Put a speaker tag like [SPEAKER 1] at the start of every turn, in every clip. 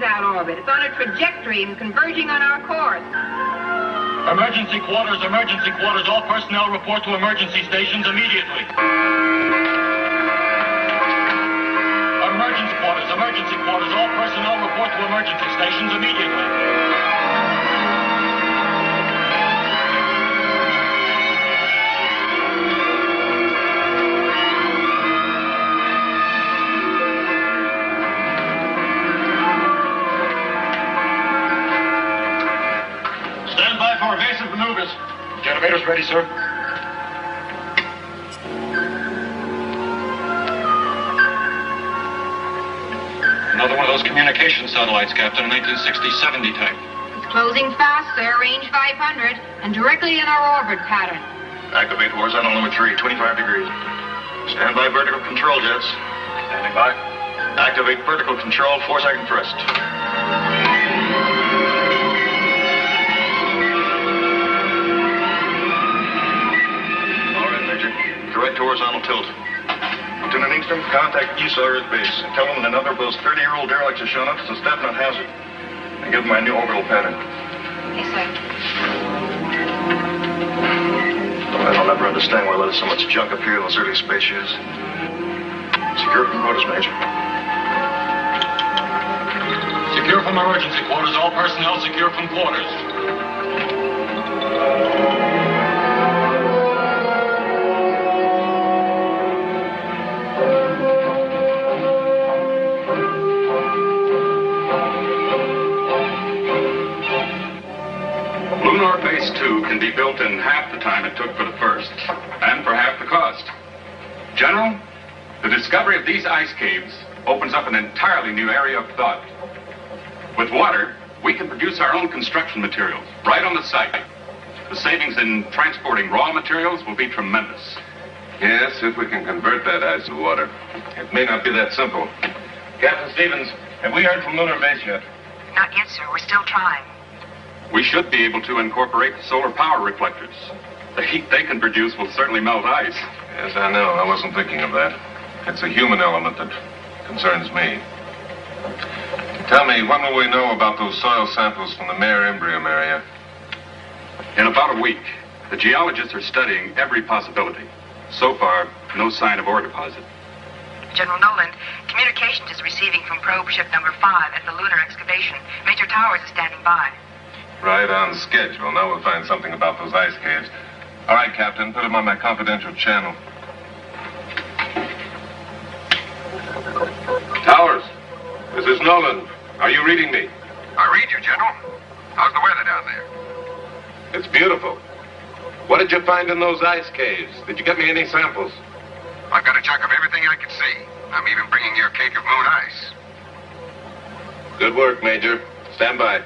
[SPEAKER 1] that orbit. It's on a trajectory and converging on our course.
[SPEAKER 2] Emergency quarters, emergency quarters. All personnel report to emergency stations immediately. Emergency quarters. All personnel report to emergency stations immediately. Stand by for evasive maneuvers.
[SPEAKER 3] Generators ready, sir.
[SPEAKER 2] Another one of those communication satellites, Captain, 1960-70 type.
[SPEAKER 1] It's closing fast, sir. Range 500 and directly in our orbit pattern.
[SPEAKER 3] Activate horizontal number 3, 25 degrees. Stand by vertical control jets.
[SPEAKER 2] Standing by.
[SPEAKER 3] Activate vertical control, 4-second thrust. All right, Major. Correct horizontal tilt. Lieutenant Ingston, contact East base. Tell them that another of those 30-year-old derelicts has shown up. It's a step not hazard. And give them my new orbital pattern.
[SPEAKER 1] Yes, sir.
[SPEAKER 3] I'll never understand why letting so much junk appear in those early spaceships. Secure from quarters, Major.
[SPEAKER 2] Secure from emergency quarters. All personnel secure from quarters.
[SPEAKER 4] Lunar Base 2 can be built in half the time it took for the first, and for half the cost. General, the discovery of these ice caves opens up an entirely new area of thought. With water, we can produce our own construction materials right on the site. The savings in transporting raw materials will be tremendous.
[SPEAKER 5] Yes, if we can convert that ice to water. It may not be that simple.
[SPEAKER 3] Captain Stevens, have we heard from Lunar Base yet?
[SPEAKER 6] Not yet, sir. We're still trying.
[SPEAKER 4] We should be able to incorporate solar power reflectors. The heat they can produce will certainly melt ice.
[SPEAKER 5] Yes, I know. I wasn't thinking of that. It's a human element that concerns me. Tell me, when will we know about those soil samples from the Mare Imbrium area?
[SPEAKER 4] In about a week. The geologists are studying every possibility. So far, no sign of ore deposit.
[SPEAKER 6] General Nolan, communications is receiving from probe ship number 5 at the lunar excavation. Major Towers is standing by.
[SPEAKER 5] Right on schedule. Now we'll find something about those ice caves. All right, Captain, put them on my confidential channel. Towers, this is Nolan. Are you reading me?
[SPEAKER 7] I read you, General. How's the weather down there?
[SPEAKER 5] It's beautiful. What did you find in those ice caves? Did you get me any samples?
[SPEAKER 7] I've got a chunk of everything I can see. I'm even bringing you a cake of moon ice.
[SPEAKER 5] Good work, Major. Stand by.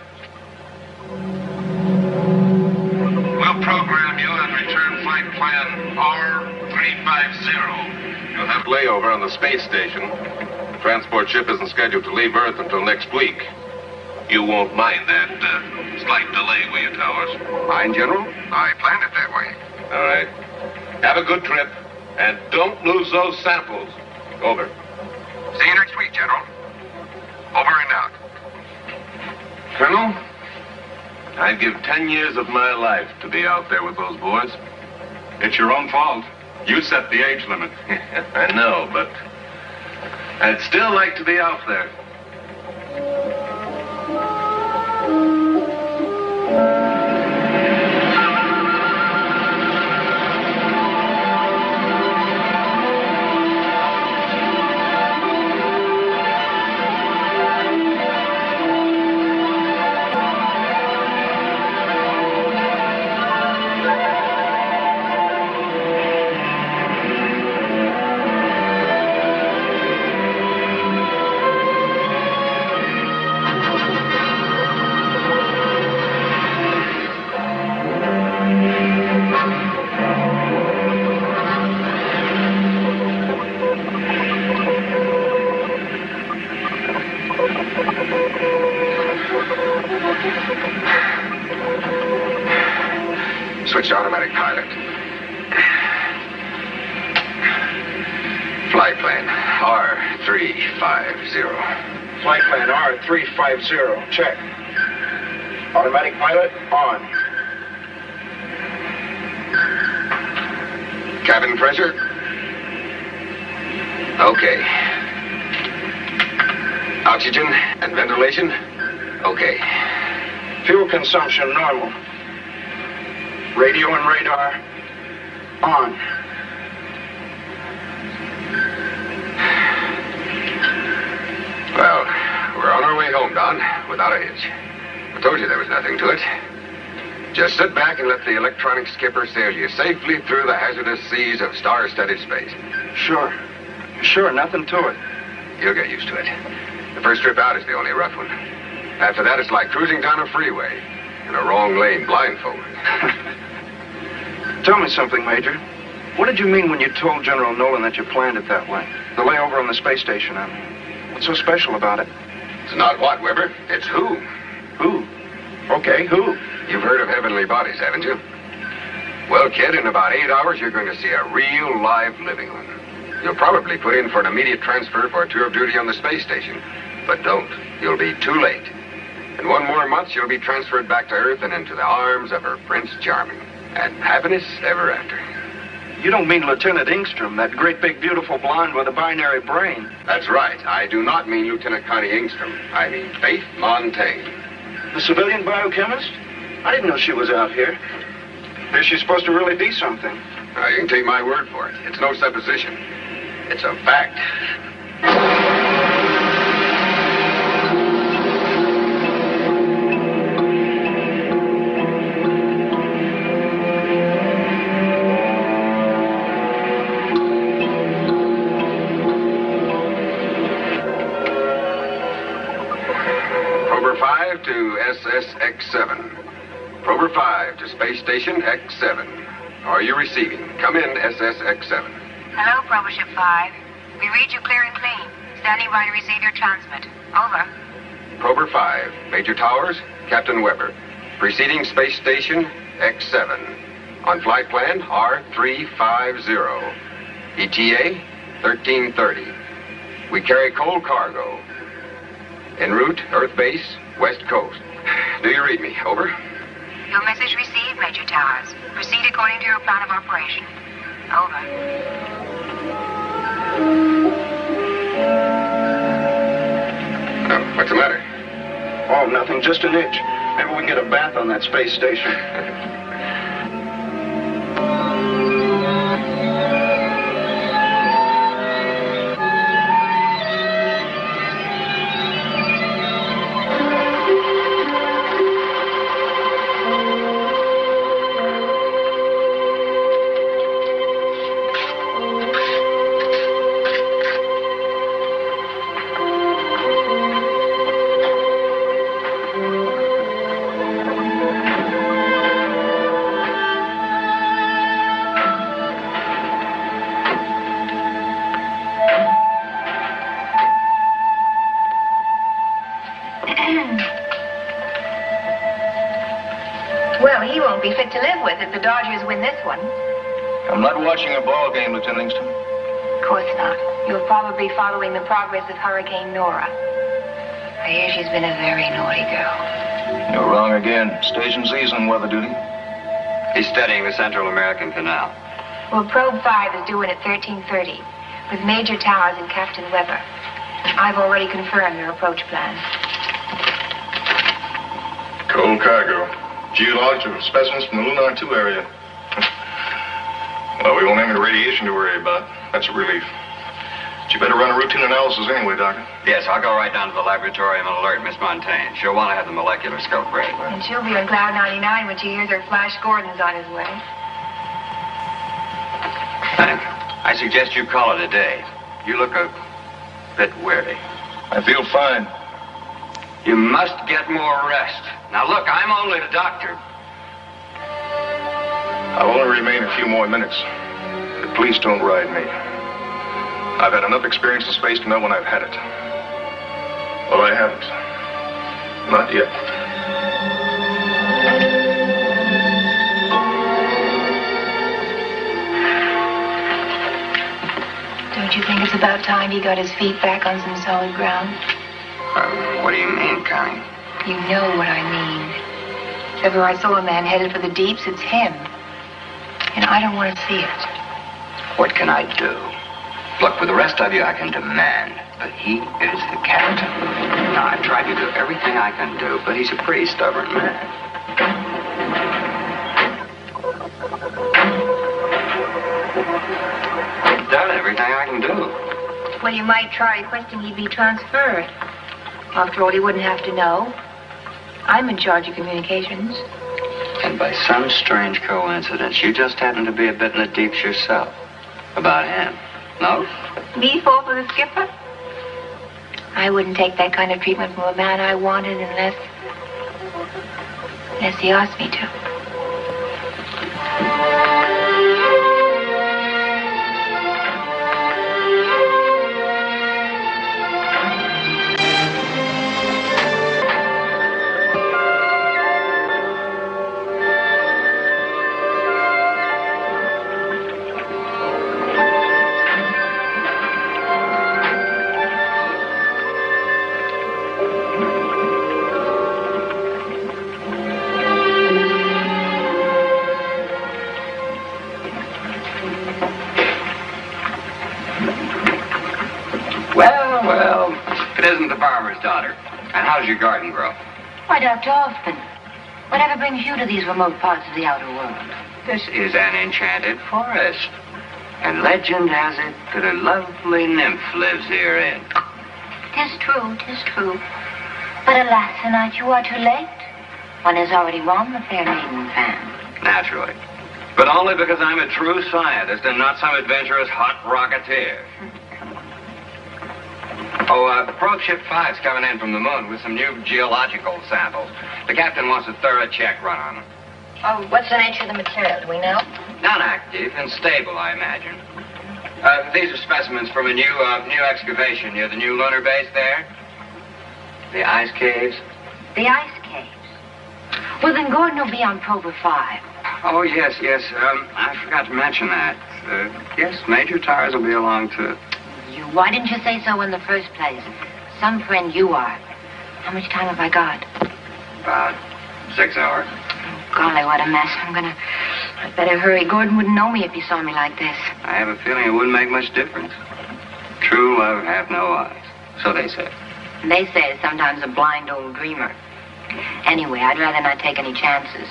[SPEAKER 7] We'll program you on return flight plan R350.
[SPEAKER 5] You'll have layover on the space station. The transport ship isn't scheduled to leave Earth until next week. You won't mind that slight delay, will you, Towers?
[SPEAKER 7] Mind, General? I planned it that way.
[SPEAKER 5] All right. Have a good trip, and don't lose those samples. Over.
[SPEAKER 7] See you next week, General. Over and out.
[SPEAKER 5] Colonel, I'd give 10 years of my life to be out there with those boys.
[SPEAKER 4] It's your own fault. You set the age limit.
[SPEAKER 5] I know, but I'd still like to be out there.
[SPEAKER 7] Switch to automatic pilot. Flight plan R350.
[SPEAKER 8] Flight plan R350. Check. Automatic pilot on.
[SPEAKER 7] Cabin pressure? Okay. Oxygen and ventilation? Okay.
[SPEAKER 8] Fuel consumption normal. Radio and radar on.
[SPEAKER 7] Well, we're on our way home, Don, without a hitch. I told you there was nothing to it. Just sit back and let the electronic skipper sail you safely through the hazardous seas of star-studded space.
[SPEAKER 8] Sure. Sure, nothing to it.
[SPEAKER 7] You'll get used to it. The first trip out is the only rough one. After that, it's like cruising down a freeway in a wrong lane blindfolded.
[SPEAKER 8] Tell me something, Major. What did you mean when you told General Nolan that you planned it that way? The layover on the space station, I mean. What's so special about it?
[SPEAKER 7] It's not what, Weber. It's who.
[SPEAKER 8] Who? Okay, who?
[SPEAKER 7] You've heard of heavenly bodies, haven't you? Well, kid, in about 8 hours, you're going to see a real, live, living one. You'll probably put in for an immediate transfer for a tour of duty on the space station. But don't. You'll be too late. In 1 more month, you'll be transferred back to Earth and into the arms of her Prince Charming. And happiness ever after.
[SPEAKER 8] You don't mean Lieutenant Ingstrom, that great big beautiful blonde with a binary brain.
[SPEAKER 7] That's right. I do not mean Lieutenant Connie Ingstrom. I mean Faith Montaigne.
[SPEAKER 8] The civilian biochemist? I didn't know she was out here. Is she supposed to really be something?
[SPEAKER 7] Now, you can take my word for it. It's no supposition. It's a fact. Prober 5 to SSX-7. Prober 5 to Space Station X-7. Are you receiving? Come in, SSX-7.
[SPEAKER 6] Hello, Prober Ship 5. We read you clear and clean. Standing by to receive your transmit. Over.
[SPEAKER 7] Prober 5, Major Towers, Captain Weber. Preceding Space Station X-7. On flight plan R350. ETA 1330. We carry coal cargo. En route, Earth Base, West Coast. Do you read me? Over.
[SPEAKER 6] Your message received, Major Towers. Proceed according to your plan of operation. Over.
[SPEAKER 7] Oh, what's the matter?
[SPEAKER 8] Oh, nothing, just an itch. Maybe we can get a bath on that space station.
[SPEAKER 6] Well, he won't be fit to live with if the Dodgers win this one.
[SPEAKER 8] I'm not watching a ball game, Lieutenant Ingstrom.
[SPEAKER 6] Of course not. You're probably following the progress of Hurricane Nora. I hear she's been a very naughty girl.
[SPEAKER 8] You're wrong again. Station Z's on weather duty.
[SPEAKER 9] He's studying the Central American Canal.
[SPEAKER 6] Well, Probe 5 is due in at 1330 with Major Towers and Captain Weber. I've already confirmed your approach plan.
[SPEAKER 3] Coal cargo. Geological specimens from the Lunar 2 area. Well, we won't have any radiation to worry about. That's a relief. But you better run a routine analysis anyway, Doctor.
[SPEAKER 9] Yes, I'll go right down to the laboratory and alert Miss Montaigne. She'll want to have the molecular scope ready.
[SPEAKER 6] And she'll be on Cloud 99 when she hears her Flash Gordon's on his way.
[SPEAKER 9] I suggest you call it a day. You look a bit weary.
[SPEAKER 8] I feel fine.
[SPEAKER 9] You must get more rest. Now, look, I'm only the doctor.
[SPEAKER 3] I'll only remain a few more minutes. But please don't ride me. I've had enough experience in space to know when I've had it. Well, I haven't. Not yet.
[SPEAKER 6] Don't you think it's about time he got his feet back on some solid ground?
[SPEAKER 9] What do you mean, Connie?
[SPEAKER 6] You know what I mean. If ever I saw a man headed for the deeps, it's him. And I don't want to see it.
[SPEAKER 9] What can I do? Look, with the rest of you, I can demand. But he is the captain. Now, I've tried to do everything I can do, but he's a pretty stubborn man. I've done everything I can do.
[SPEAKER 6] Well, you might try requesting he be transferred. After all, he wouldn't have to know. I'm in charge of communications.
[SPEAKER 9] And by some strange coincidence, you just happen to be a bit in the deeps yourself. About him. No?
[SPEAKER 6] Me fall for the skipper? I wouldn't take that kind of treatment from a man I wanted unless he asked me to.
[SPEAKER 9] How's your garden grow?
[SPEAKER 10] Why, Dr. Hoffman, whatever brings you to these remote parts of the outer world?
[SPEAKER 9] This is an enchanted forest. And legend has it that a lovely nymph lives herein.
[SPEAKER 10] 'Tis true, 'tis true. But alas, tonight you are too late. One has already won the fair maiden's hand.
[SPEAKER 9] Naturally. But only because I'm a true scientist and not some adventurous hot rocketeer. Probe Ship 5's coming in from the moon with some new geological samples. The captain wants a thorough check run on them.
[SPEAKER 10] Oh, what's the nature of the material? Do we know?
[SPEAKER 9] Non-active and stable, I imagine. These are specimens from a new excavation near the new lunar base there. The ice caves.
[SPEAKER 10] The ice caves? Well, then Gordon will be on Prober 5.
[SPEAKER 9] Oh, yes. I forgot to mention that. Yes, Major Tires will be along, too.
[SPEAKER 10] Why didn't you say so in the first place? Some friend you are. How much time have I got?
[SPEAKER 9] About 6 hours.
[SPEAKER 10] Oh, golly, what a mess. I'd better hurry. Gordon wouldn't know me if he saw me like this.
[SPEAKER 9] I have a feeling it wouldn't make much difference. True love hath no eyes. So they say.
[SPEAKER 10] They say it's sometimes a blind old dreamer. Anyway, I'd rather not take any chances.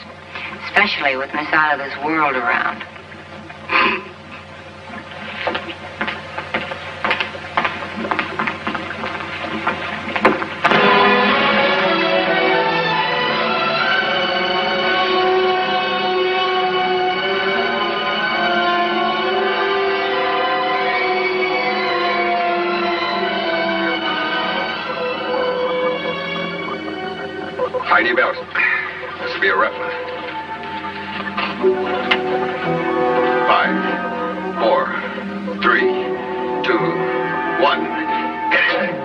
[SPEAKER 10] Especially with Miss Out of This World around.
[SPEAKER 7] Tighten your belt. This will be a rough one. 5, 4, 3, 2, 1. Get it.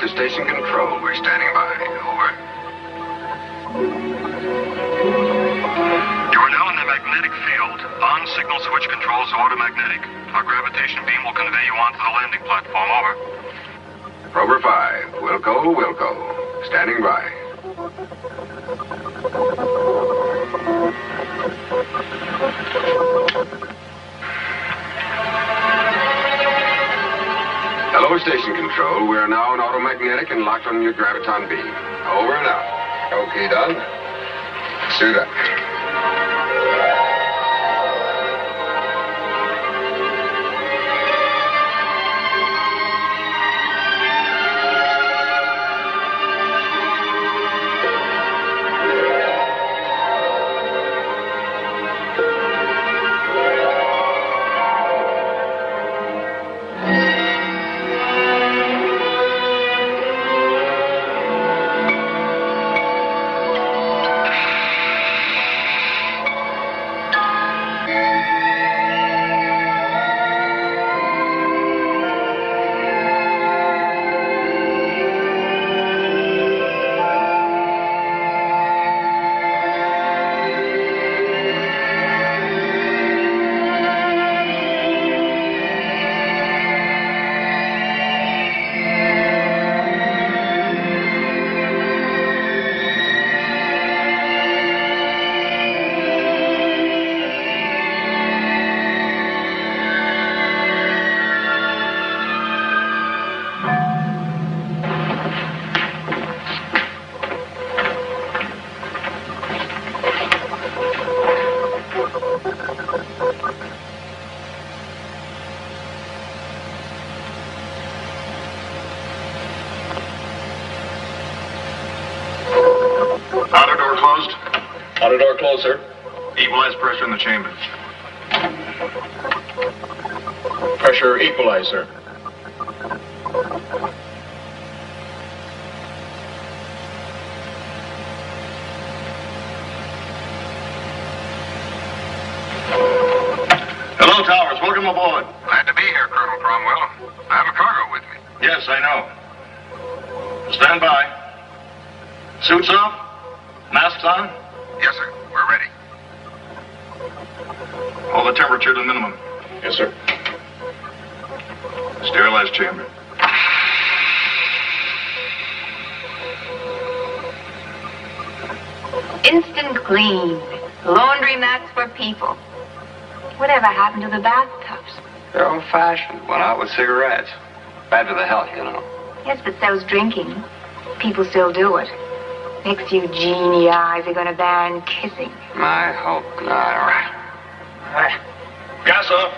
[SPEAKER 7] Station control, we're standing by. Over.
[SPEAKER 3] You are now in the magnetic field. On signal switch controls to automagnetic. Our gravitation beam will convey you onto the landing platform. Over.
[SPEAKER 7] Rover 5, Wilco. Standing by. Hello, station control. We are now in automagnetic and locked on your graviton beam. Over and out. Okay, done. Suit up.
[SPEAKER 3] closed?
[SPEAKER 2] Outer door closed, sir.
[SPEAKER 3] Equalize pressure in the chamber.
[SPEAKER 2] Pressure equalized, sir.
[SPEAKER 3] Hello, Towers. Welcome aboard.
[SPEAKER 7] Glad to be here, Colonel Cromwell. I have a cargo with me.
[SPEAKER 3] Yes, I know. Stand by. Suits off? Masks on?
[SPEAKER 7] Yes, sir. We're ready.
[SPEAKER 3] Hold the temperature to the minimum.
[SPEAKER 2] Yes, sir.
[SPEAKER 3] Sterilize chamber.
[SPEAKER 6] Instant clean. Laundry mats for people. Whatever happened to the bathtubs?
[SPEAKER 9] They're old-fashioned. Went out with cigarettes. Bad for the health, you know.
[SPEAKER 6] Yes, but so's drinking. People still do it. Next few genie eyes are gonna ban kissing.
[SPEAKER 9] I hope not. All right.
[SPEAKER 3] Gas off.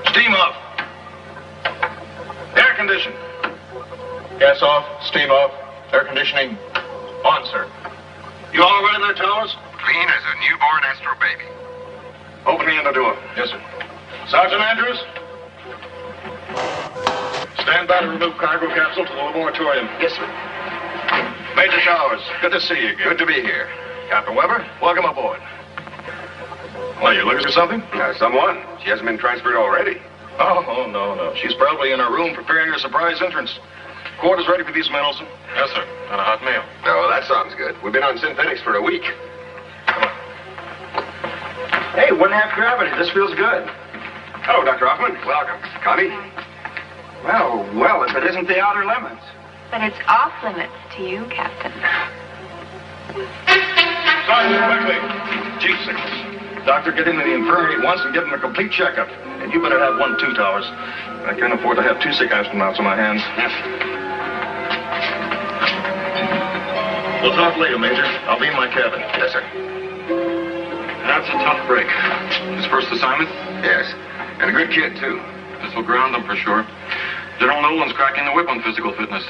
[SPEAKER 3] Steam off. Air condition.
[SPEAKER 2] Gas off, steam off, air conditioning on, sir.
[SPEAKER 3] You all ready there, Towers?
[SPEAKER 7] Clean as a newborn Astro baby.
[SPEAKER 3] Open the inner door.
[SPEAKER 2] Yes, sir.
[SPEAKER 3] Sergeant Andrews? Stand by to remove cargo capsule to the laboratorium.
[SPEAKER 8] Yes, sir.
[SPEAKER 3] Major Towers, good to see you again.
[SPEAKER 7] Good to be here.
[SPEAKER 3] Captain Weber, welcome aboard. Well, you looking for something?
[SPEAKER 7] Someone. She hasn't been transferred already.
[SPEAKER 3] Oh, no. She's probably in her room preparing her surprise entrance. Quarters ready for these, Mendelson?
[SPEAKER 2] Yes, sir. And a hot meal.
[SPEAKER 7] Oh, that sounds good. We've been on synthetics for a week.
[SPEAKER 8] Hey, 1/2 gravity. This feels good.
[SPEAKER 7] Hello, Dr. Hoffman. Welcome. Connie?
[SPEAKER 8] Well, if it isn't the outer limits.
[SPEAKER 6] But it's off limits to you, Captain.
[SPEAKER 3] Sergeant, quickly. Chief signals. Doctor, get into the infirmary at once and give him a complete checkup. And you better have one, too, Towers. I can't afford to have 2 sick astronauts on my hands. We'll talk later, Major. I'll be in my cabin.
[SPEAKER 7] Yes, sir.
[SPEAKER 4] That's a tough break. His first assignment?
[SPEAKER 7] Yes. And a good kid, too.
[SPEAKER 4] This will ground him for sure. General Nolan's cracking the whip on physical fitness.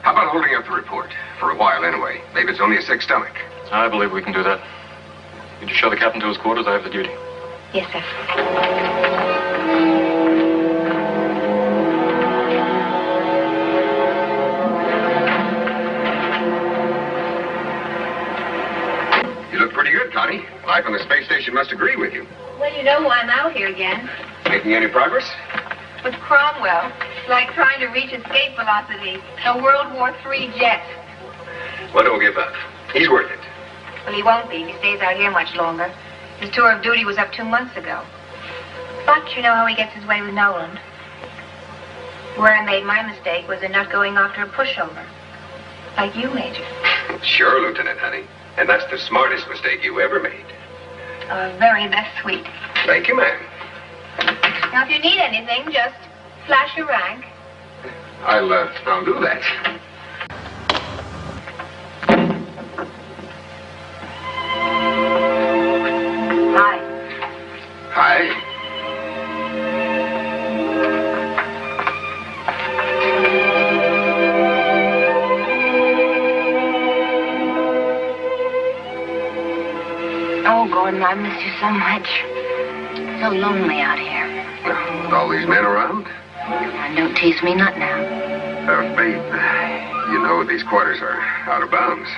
[SPEAKER 7] How about holding up the report? For a while, anyway. Maybe it's only a sick stomach.
[SPEAKER 4] I believe we can do that. You just show the captain to his quarters. I have the duty.
[SPEAKER 6] Yes, sir.
[SPEAKER 7] You look pretty good, Connie. Life on the space station must agree with you.
[SPEAKER 6] Well, you know why I'm out here again.
[SPEAKER 7] Making any progress?
[SPEAKER 6] With Cromwell. It's like trying to reach escape velocity. A World War III jet.
[SPEAKER 7] Well, don't give up. He's worth it.
[SPEAKER 6] Well, he won't be if he stays out here much longer. His tour of duty was up 2 months ago. But you know how he gets his way with Nolan. Where I made my mistake was in not going after a pushover. Like you, Major.
[SPEAKER 7] Sure, Lieutenant, honey. And that's the smartest mistake you ever made.
[SPEAKER 6] Very, that's sweet.
[SPEAKER 7] Thank you, ma'am.
[SPEAKER 6] Now, if you need anything, just flash your rank.
[SPEAKER 7] I'll do that.
[SPEAKER 6] Hi.
[SPEAKER 7] Hi.
[SPEAKER 10] Oh, Gordon, I miss you so much. So lonely out here.
[SPEAKER 7] With all these men around?
[SPEAKER 10] And don't tease me not now.
[SPEAKER 7] Babe, you know these quarters are out of bounds.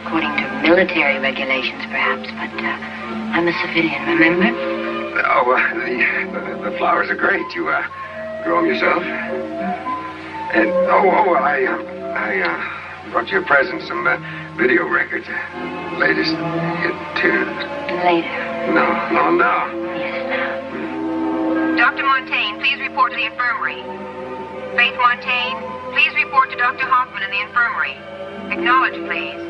[SPEAKER 10] According to military regulations, perhaps, but I'm a civilian, remember?
[SPEAKER 7] Oh, the flowers are great. You grow them yourself? And, I brought you a present, some video records. Latest hit tunes.
[SPEAKER 10] Later.
[SPEAKER 7] No.
[SPEAKER 10] Yes, now.
[SPEAKER 6] Dr. Montaigne, please report to the infirmary. Faith Montaigne, please report to Dr. Hoffman in the infirmary. Acknowledge, please.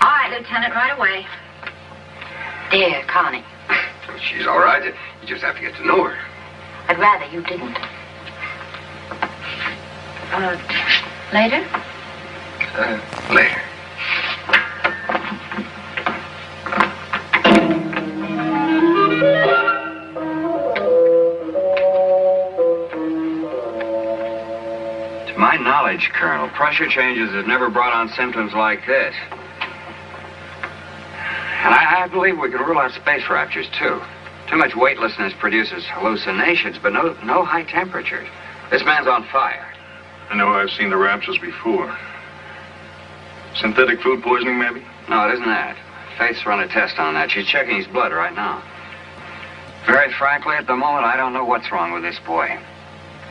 [SPEAKER 10] All right, Lieutenant, right away. Dear Connie.
[SPEAKER 7] She's all right. You just have to get to know her.
[SPEAKER 10] I'd rather you didn't. Later?
[SPEAKER 7] Later.
[SPEAKER 9] To my knowledge, Colonel, pressure changes have never brought on symptoms like this. And I believe we can rule out space raptures, too. Too much weightlessness produces hallucinations, but no high temperatures. This man's on fire.
[SPEAKER 3] I know I've seen the raptures before. Synthetic food poisoning, maybe?
[SPEAKER 9] No, it isn't that. Faith's run a test on that. She's checking his blood right now. Very frankly, at the moment, I don't know what's wrong with this boy.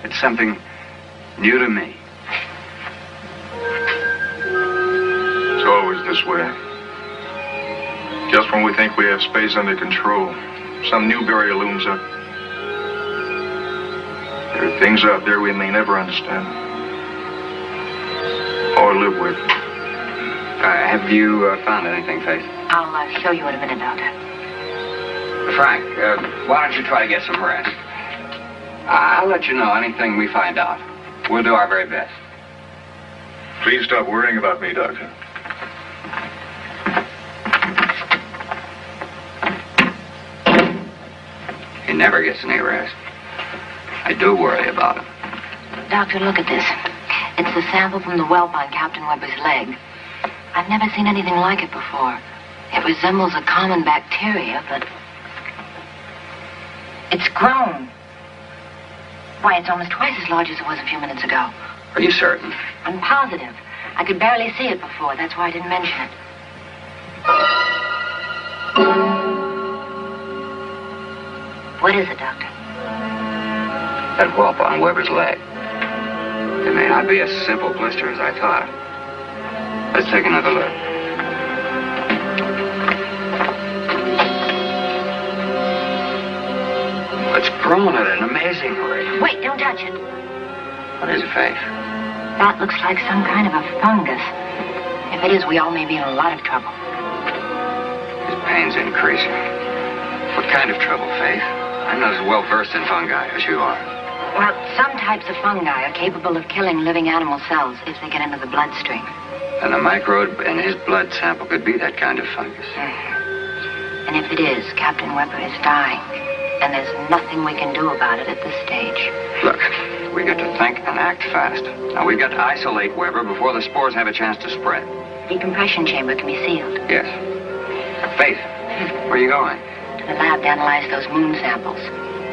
[SPEAKER 9] It's something new to me.
[SPEAKER 3] It's always this way. Just when we think we have space under control, some new barrier looms up. There are things out there we may never understand or live with.
[SPEAKER 9] Have you found anything, Faith?
[SPEAKER 10] I'll show you in a minute, Doctor.
[SPEAKER 9] Frank, why don't you try to get some rest? I'll let you know anything we find out. We'll do our very best.
[SPEAKER 3] Please stop worrying about me, Doctor.
[SPEAKER 9] He never gets any rest. I do worry about him.
[SPEAKER 10] Doctor, look at this. It's the sample from the whelp on Captain Weber's leg. I've never seen anything like it before. It resembles a common bacteria, but it's grown. Why, it's almost twice as large as it was a few minutes ago.
[SPEAKER 9] Are you certain?
[SPEAKER 10] I'm positive. I could barely see it before. That's why I didn't mention it. What is it, Doctor?
[SPEAKER 9] That whelp on Weber's leg. It may not be as simple blister as I thought. Let's take another look. It's grown at an amazing rate.
[SPEAKER 10] Wait, don't touch it.
[SPEAKER 9] What is it, Faith?
[SPEAKER 10] That looks like some kind of a fungus. If it is, we all may be in a lot of trouble.
[SPEAKER 9] His pain's increasing. What kind of trouble, Faith? I'm not as well versed in fungi as you are.
[SPEAKER 10] Well, some types of fungi are capable of killing living animal cells if they get into the bloodstream.
[SPEAKER 9] And the microbe in his blood sample could be that kind of fungus.
[SPEAKER 10] And if it is, Captain Weber is dying. And there's nothing we can do about it at this stage.
[SPEAKER 9] Look, we got to think and act fast. Now, we've got to isolate Weber before the spores have a chance to spread.
[SPEAKER 10] Decompression chamber can be sealed.
[SPEAKER 9] Yes. Faith, where are you going?
[SPEAKER 10] To the lab to analyze those moon samples.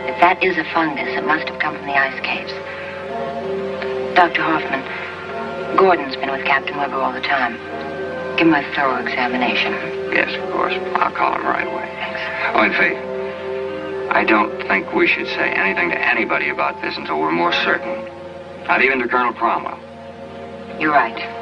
[SPEAKER 10] If that is a fungus, it must have come from the ice caves. Dr. Hoffman, Gordon's been with Captain Weber all the time. Give him a thorough examination.
[SPEAKER 9] Yes, of course. I'll call him right away.
[SPEAKER 10] Thanks.
[SPEAKER 9] Oh, and Faith, I don't think we should say anything to anybody about this until we're more certain. Not even to Colonel Cromwell.
[SPEAKER 10] You're right.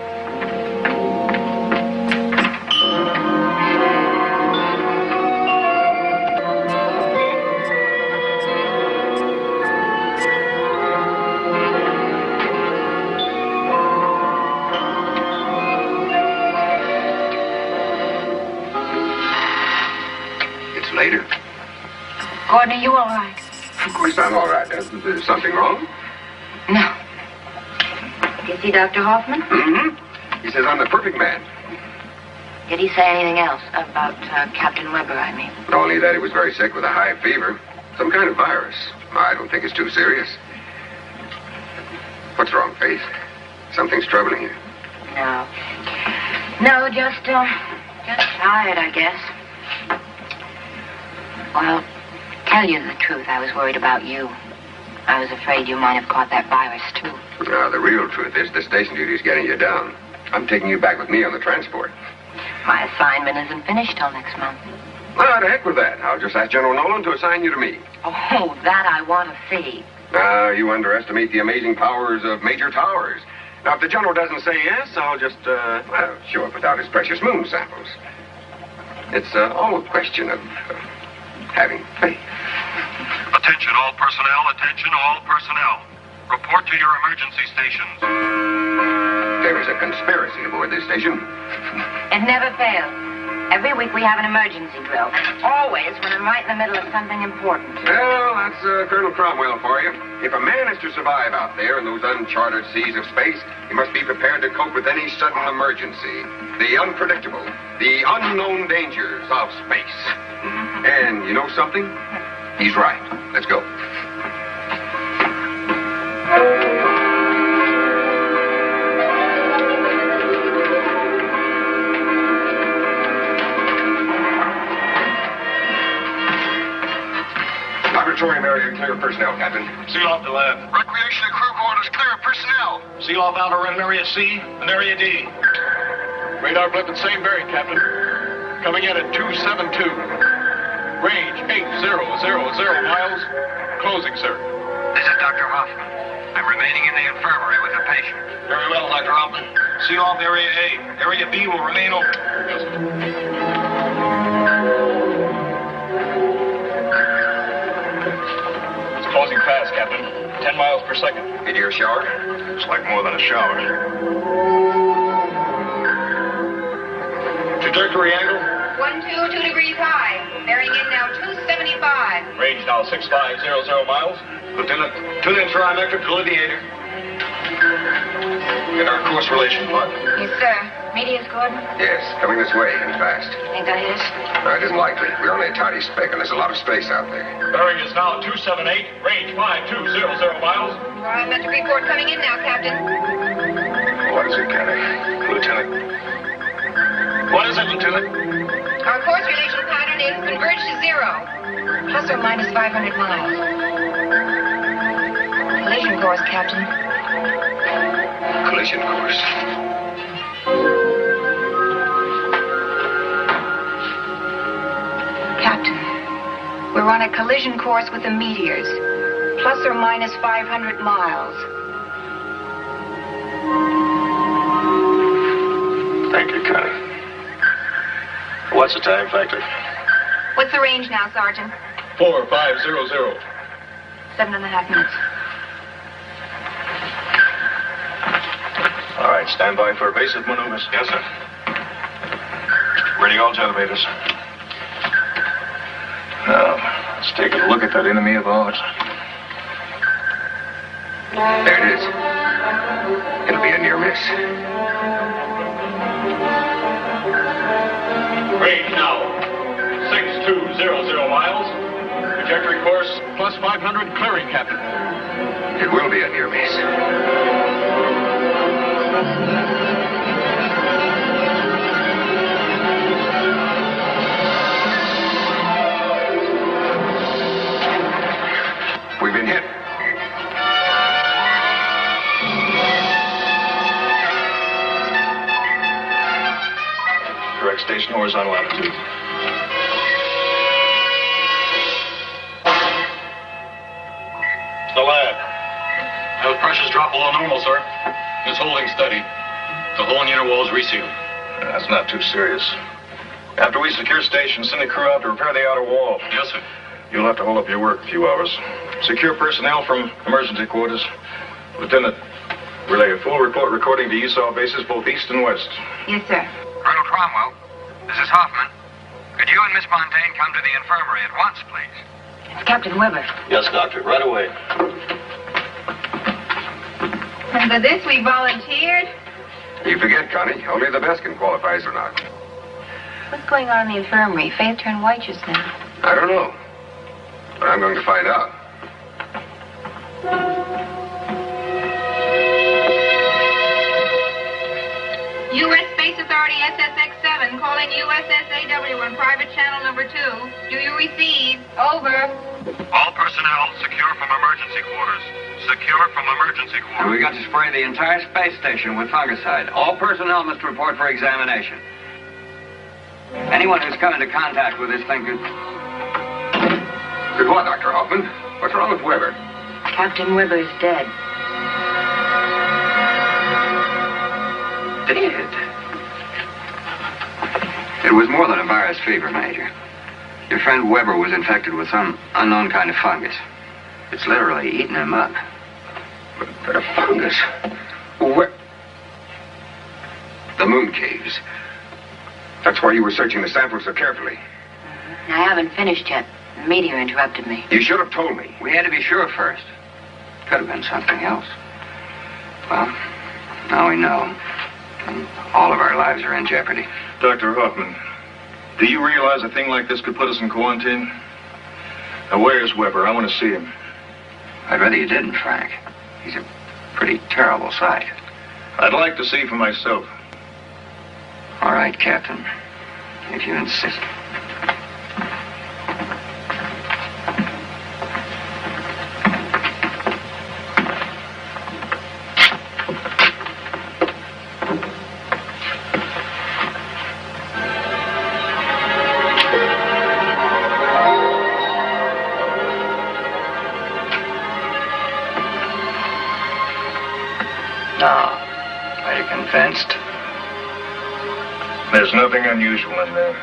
[SPEAKER 7] Later.
[SPEAKER 10] Gordon, are you all right?
[SPEAKER 7] Of course I'm all right. There's something wrong?
[SPEAKER 10] No. Did you see Dr. Hoffman?
[SPEAKER 7] Mm-hmm. He says I'm the perfect man.
[SPEAKER 10] Did he say anything else about Captain Weber, I mean?
[SPEAKER 7] Only that he was very sick with a high fever. Some kind of virus. I don't think it's too serious. What's wrong, Faith? Something's troubling you.
[SPEAKER 10] No. No, just tired, I guess. Well, tell you the truth, I was worried about you. I was afraid you might have caught that virus, too.
[SPEAKER 7] Now, the real truth is the station duty's getting you down. I'm taking you back with me on the transport.
[SPEAKER 10] My assignment isn't finished till next month.
[SPEAKER 7] Well, to heck with that. I'll just ask General Nolan to assign you to me.
[SPEAKER 10] Oh, that I want to see.
[SPEAKER 7] Now, you underestimate the amazing powers of Major Towers. Now, if the General doesn't say yes, I'll just, show up without his precious moon samples. It's all a question of having faith.
[SPEAKER 5] Attention all personnel, attention all personnel. Report to your emergency stations.
[SPEAKER 7] There is a conspiracy aboard this station.
[SPEAKER 10] It never fails. Every week we have an emergency drill. Always when I'm right in the middle of something important.
[SPEAKER 7] Well, that's Colonel Cromwell for you. If a man is to survive out there in those uncharted seas of space, he must be prepared to cope with any sudden emergency. The unpredictable, the unknown dangers of space. And you know something? He's right. Let's go. clear of personnel, Captain.
[SPEAKER 3] Seal off the lab.
[SPEAKER 7] Recreation and crew quarters clear of personnel.
[SPEAKER 3] Seal off outer rim area C and area D.
[SPEAKER 2] Radar blip at same bearing, Captain. Coming in at 272. Range 8000 miles. Closing, sir.
[SPEAKER 9] This is Dr. Hoffman. I'm remaining in the infirmary with a patient.
[SPEAKER 3] Very well, Dr. Hoffman. Seal off area A. Area B will remain open.
[SPEAKER 2] Yes, sir. It's closing fast, Captain. 10 miles per second.
[SPEAKER 7] Meteor shower?
[SPEAKER 3] It's like more than a shower. Trajectory angle?
[SPEAKER 6] 122 degrees high. Bearing in now 275.
[SPEAKER 2] Range now 6500 miles.
[SPEAKER 3] Lieutenant, tune in trimetric delineator. In our course relation plot.
[SPEAKER 6] Yes, sir. Meteor's Gordon.
[SPEAKER 7] Yes, coming this way and fast.
[SPEAKER 6] Think that is?
[SPEAKER 7] No, it isn't likely. We're only a tiny speck, and there's a lot of space out there.
[SPEAKER 2] Bearing is now 278. Range 5200 miles.
[SPEAKER 6] Trimetric report coming in now, Captain.
[SPEAKER 3] What is it, Kenny? Lieutenant. What is it, Lieutenant?
[SPEAKER 6] Our course relation pattern is converged to 0. Plus or minus 500 miles. Collision course, Captain.
[SPEAKER 7] Collision course.
[SPEAKER 6] Captain, we're on a collision course with the meteors. Plus or minus 500 miles.
[SPEAKER 3] Thank you, Kenny. What's the time factor?
[SPEAKER 6] What's the range now, Sergeant?
[SPEAKER 2] 4500.
[SPEAKER 6] 7.5 minutes.
[SPEAKER 3] All right, stand by for evasive maneuvers.
[SPEAKER 7] Yes, sir.
[SPEAKER 3] Ready all generators. Now, let's take a look at that enemy of ours.
[SPEAKER 7] There it is. It'll be a near miss.
[SPEAKER 2] Range now 6200 miles. Trajectory course plus 500 clearing, Captain.
[SPEAKER 7] It will be a near miss. We've been hit.
[SPEAKER 3] Correct station horizontal attitude. The lab.
[SPEAKER 2] Those pressures drop below normal, sir. It's holding steady. The whole inner wall is resealed.
[SPEAKER 3] That's not too serious. After we secure station, send a crew out to repair the outer wall.
[SPEAKER 2] Yes, sir.
[SPEAKER 3] You'll have to hold up your work a few hours. Secure personnel from emergency quarters. Lieutenant, relay a full report recording to ESOL bases both east and west.
[SPEAKER 6] Yes, sir.
[SPEAKER 9] Colonel Cromwell, this is Hoffman. Could you and Miss Fontaine come to the infirmary at once, please?
[SPEAKER 6] It's Captain Weber.
[SPEAKER 3] Yes, Doctor. Right away.
[SPEAKER 6] And for this we volunteered?
[SPEAKER 7] You forget, Connie. Only the best can qualify as or not.
[SPEAKER 6] What's going on in the infirmary? Faith turned white just now.
[SPEAKER 7] I don't know. But I'm going to find out.
[SPEAKER 1] U.S. Space Authority SSX-7 calling USSAW on private channel number 2. Do you receive? Over.
[SPEAKER 4] All personnel secure from emergency quarters. Secure from emergency
[SPEAKER 9] And
[SPEAKER 4] quarters.
[SPEAKER 9] we got to spray the entire space station with fungicide. All personnel must report for examination. Anyone who's come into contact with this thing could...
[SPEAKER 7] Good what, Dr. Hoffman? What's wrong with Weber?
[SPEAKER 6] Captain Weber is dead.
[SPEAKER 9] Dead. It was more than a virus fever, Major. Your friend Weber was infected with some unknown kind of fungus. It's literally eaten him up.
[SPEAKER 7] But a fungus? Where? The moon caves. That's why you were searching the sample so carefully.
[SPEAKER 6] I haven't finished yet. The meteor interrupted me.
[SPEAKER 7] You should have told me.
[SPEAKER 9] We had to be sure first. Could have been something else. Well, now we know. And all of our lives are in jeopardy.
[SPEAKER 3] Dr. Hoffman, do you realize a thing like this could put us in quarantine? Now, where's Weber? I want to see him.
[SPEAKER 9] I'd rather you didn't, Frank. He's a pretty terrible sight.
[SPEAKER 3] I'd like to see for myself.
[SPEAKER 9] All right, Captain. If you insist. Convinced?
[SPEAKER 3] There's nothing unusual in there.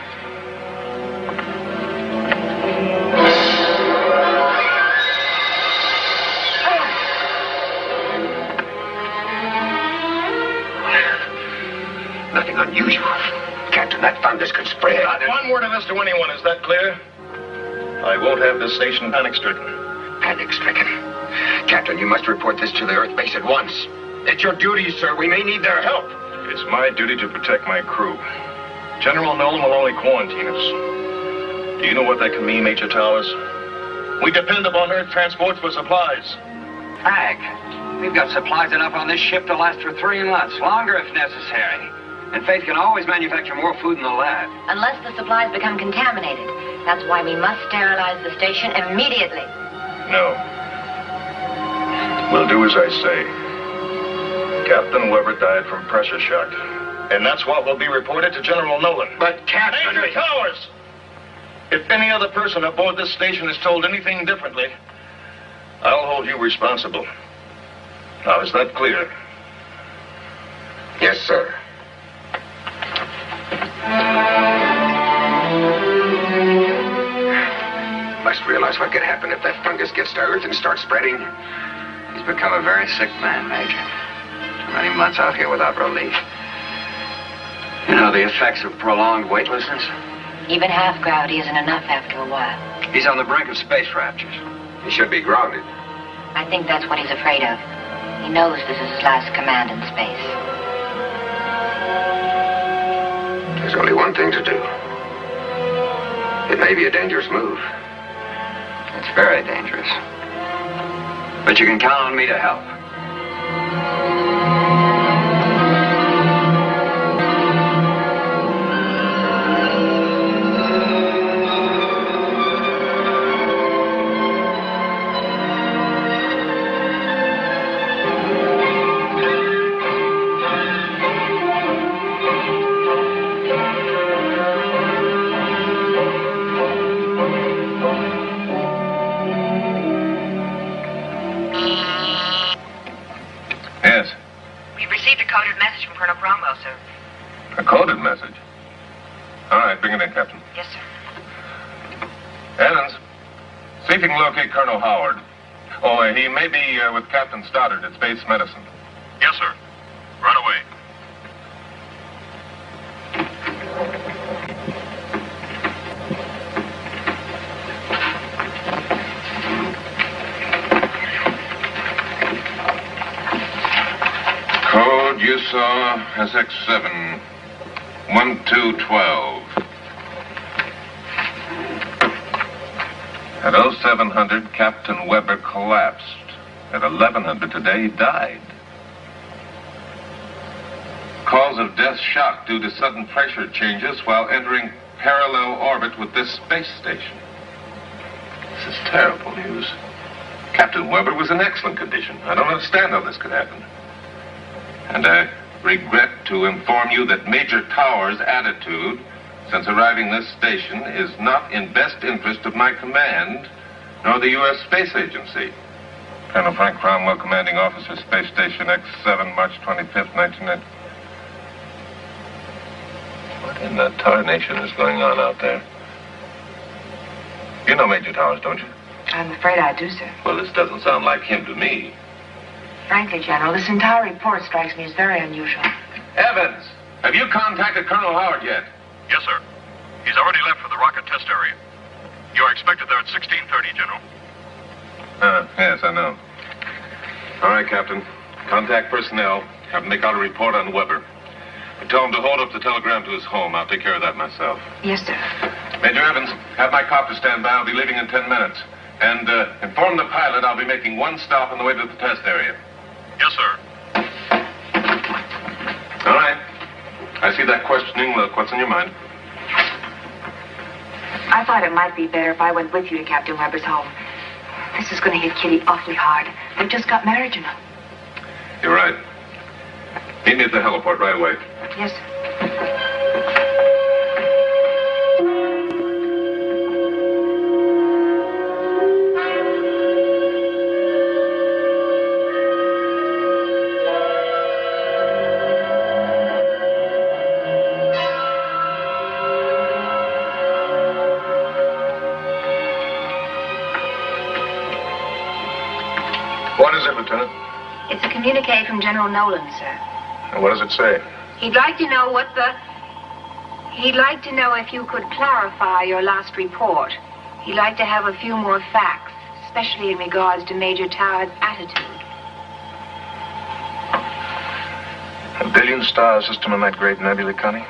[SPEAKER 7] Nothing unusual. Captain, that fungus could spread.
[SPEAKER 3] Not one word of this to anyone, is that clear? I won't have this station panic-stricken.
[SPEAKER 7] Panic-stricken? Captain, you must report this to the Earth base at once. It's your duty, sir. We may need their help.
[SPEAKER 3] It's my duty to protect my crew. General Nolan will only quarantine us. Do you know what that can mean, Major Towers? We depend upon Earth transport for supplies.
[SPEAKER 9] Frank, we've got supplies enough on this ship to last for 3 months, longer if necessary. And Faith can always manufacture more food in the lab.
[SPEAKER 10] Unless the supplies become contaminated. That's why we must sterilize the station immediately.
[SPEAKER 3] No. We'll do as I say. Captain Weber died from pressure shock. And that's what will be reported to General Nolan.
[SPEAKER 7] But, Captain...
[SPEAKER 3] Major Towers! If any other person aboard this station is told anything differently, I'll hold you responsible. Now, is that clear?
[SPEAKER 7] Yes, sir. Must realize what could happen if that fungus gets to Earth and starts spreading.
[SPEAKER 9] He's become a very sick man, Major. Too many months out here without relief. You know the effects of prolonged weightlessness?
[SPEAKER 10] Even half gravity isn't enough after a while.
[SPEAKER 9] He's on the brink of space raptures.
[SPEAKER 7] He should be grounded.
[SPEAKER 10] I think that's what he's afraid of. He knows this is his last command in space.
[SPEAKER 7] There's only one thing to do. It may be a dangerous move.
[SPEAKER 9] It's very dangerous. But you can count on me to help.
[SPEAKER 5] Yes.
[SPEAKER 6] We've received a coded message from Colonel Cromwell, sir.
[SPEAKER 5] A coded message? All right, bring it in, Captain.
[SPEAKER 6] Yes, sir.
[SPEAKER 5] Evans, see if you can locate Colonel Howard. Oh, he may be with Captain Stoddard at Space Medicine.
[SPEAKER 3] Yes, sir. Right away.
[SPEAKER 5] Code you saw SX7 1212. At 0700, Captain Weber collapsed. At 1100 today, he died. Cause of death shock due to sudden pressure changes while entering parallel orbit with this space station. This is terrible news. Captain Weber was in excellent condition. I don't understand how this could happen. And I regret to inform you that Major Towers' attitude since arriving this station is not in best interest of my command, nor the U.S. Space Agency. Colonel Frank Cromwell, Commanding Officer, Space Station X7, March 25th, 1990. What in the tarnation is going on out there? You know Major Towers, don't you?
[SPEAKER 6] I'm afraid I do, sir.
[SPEAKER 5] Well, this doesn't sound like him to me.
[SPEAKER 6] Frankly, General, this entire report strikes me as very unusual.
[SPEAKER 5] Evans, have you contacted Colonel Howard yet?
[SPEAKER 3] Yes, sir. He's already left for the rocket test area. You are expected there at 16:30, General.
[SPEAKER 5] Yes, I know. All right, Captain. Contact personnel. Have them make out a report on Weber. But tell him to hold up the telegram to his home. I'll take care of that myself.
[SPEAKER 6] Yes, sir.
[SPEAKER 5] Major Evans, have my copter stand by. I'll be leaving in 10 minutes. And inform the pilot I'll be making one stop on the way to the test area.
[SPEAKER 3] Yes, sir.
[SPEAKER 5] All right. I see that questioning look. What's in your mind?
[SPEAKER 6] I thought it might be better if I went with you to Captain Weber's home. This is going to hit Kitty awfully hard. They've just got married, you know.
[SPEAKER 5] You're right. Meet me at the heliport right away.
[SPEAKER 6] Yes, sir.
[SPEAKER 3] Lieutenant?
[SPEAKER 6] It's a communique from General Nolan, sir.
[SPEAKER 3] And what does it say?
[SPEAKER 6] He'd like to know if you could clarify your last report. He'd like to have a few more facts, especially in regards to Major Tower's attitude.
[SPEAKER 3] A billion-star system in that great nebula, Connie.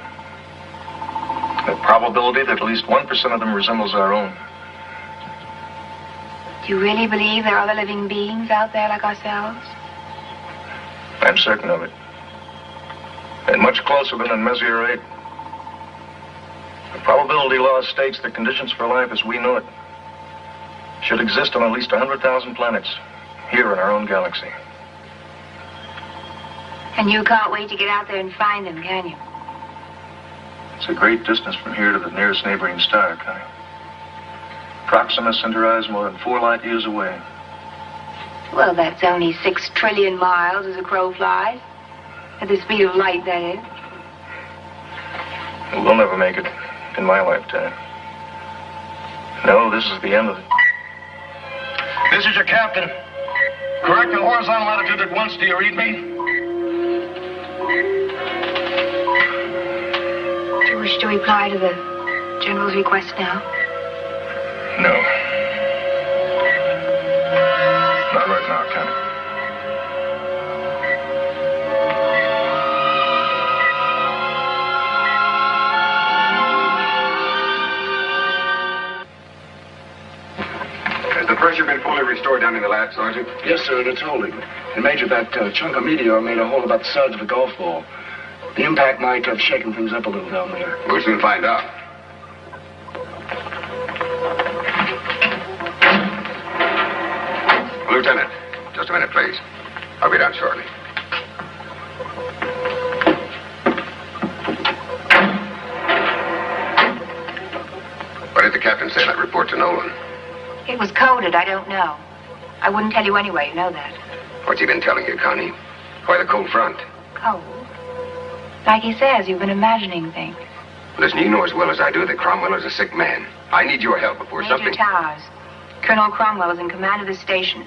[SPEAKER 3] The probability that at least 1% of them resembles our own.
[SPEAKER 6] Do you really believe there are other living beings out there like ourselves?
[SPEAKER 3] I'm certain of it. And much closer than in Messier 8. The probability law states that conditions for life as we know it should exist on at least 100,000 planets here in our own galaxy.
[SPEAKER 6] And you can't wait to get out there and find them, can you?
[SPEAKER 3] It's a great distance from here to the nearest neighboring star, Connie. Proxima Centauri is more than 4 light years away.
[SPEAKER 6] Well, that's only 6 trillion miles as a crow flies. At the speed of light, that is.
[SPEAKER 3] We'll never make it in my lifetime. No, this is the end of it.
[SPEAKER 8] This is your captain. Correct the horizontal latitude at once. Do you read me?
[SPEAKER 6] Do you wish to reply to the General's request now?
[SPEAKER 3] No. Not right now, Connie.
[SPEAKER 7] Has the pressure been fully restored down in the lab, Sergeant?
[SPEAKER 8] Yes, sir, it's holding. And Major, that chunk of meteor made a hole about the size of a golf ball. The impact might have shaken things up a little down there.
[SPEAKER 7] We'll soon find out. Lieutenant, just a minute, please. I'll be down shortly. What did the captain say in that report to Nolan?
[SPEAKER 6] It was coded. I don't know. I wouldn't tell you anyway. You know that.
[SPEAKER 7] What's he been telling you, Connie? Why the cold front?
[SPEAKER 6] Cold? Like he says, you've been imagining things.
[SPEAKER 7] Listen, you know as well as I do that Cromwell is a sick man. I need your help before
[SPEAKER 6] Major
[SPEAKER 7] something...
[SPEAKER 6] Towers. Colonel Cromwell is in command of the station.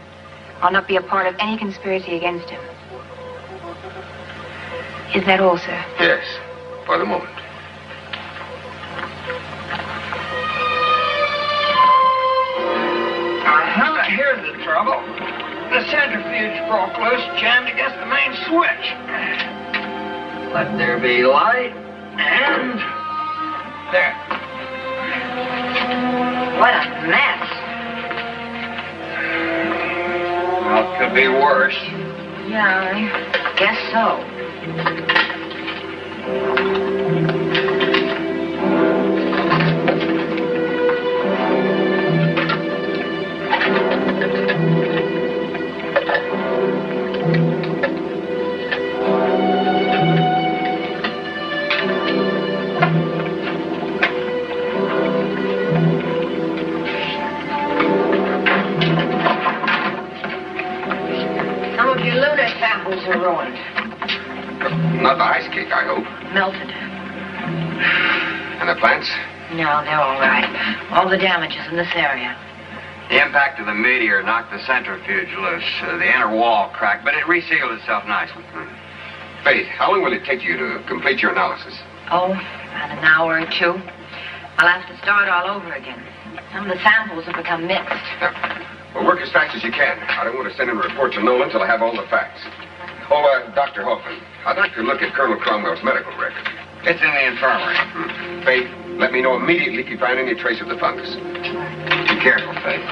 [SPEAKER 6] I'll not be a part of any conspiracy against him. Is that all, sir?
[SPEAKER 7] Yes, for the moment.
[SPEAKER 11] Here's the trouble. The centrifuge broke loose, jammed against the main switch. Let there be light, and... there. What a mess. Well, it could be worse.
[SPEAKER 10] Yeah, I guess so. Are ruined.
[SPEAKER 7] Not the ice cake, I hope.
[SPEAKER 10] Melted.
[SPEAKER 7] And the plants?
[SPEAKER 10] No, they're all right. All the damage is in this area.
[SPEAKER 9] The impact of the meteor knocked the centrifuge loose. The inner wall cracked, but it resealed itself nicely.
[SPEAKER 7] Faith, how long will it take you to complete your analysis?
[SPEAKER 10] Oh, about an hour or 2. I'll have to start all over again. Some of the samples have become mixed.
[SPEAKER 7] Now, well, work as fast as you can. I don't want to send in a report to Nolan until I have all the facts. Oh, Dr. Hoffman, I'd like to look at Colonel Cromwell's medical record.
[SPEAKER 9] It's in the infirmary.
[SPEAKER 7] Faith, let me know immediately if you find any trace of the fungus.
[SPEAKER 9] Be careful, Faith.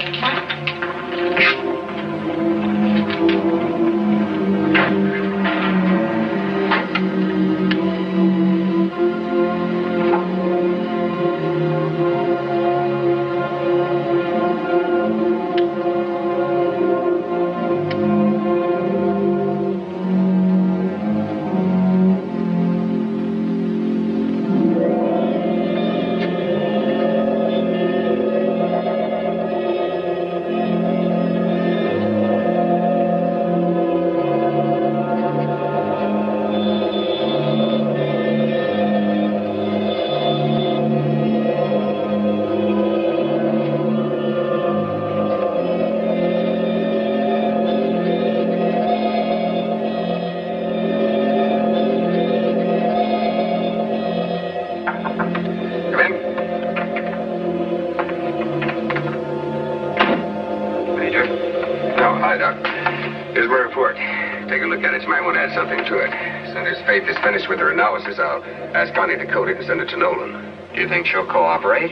[SPEAKER 7] Gadget's man won't add something to it. As soon as Faith is finished with her analysis, I'll ask Connie to code it and send it to Nolan.
[SPEAKER 9] Do you think she'll cooperate?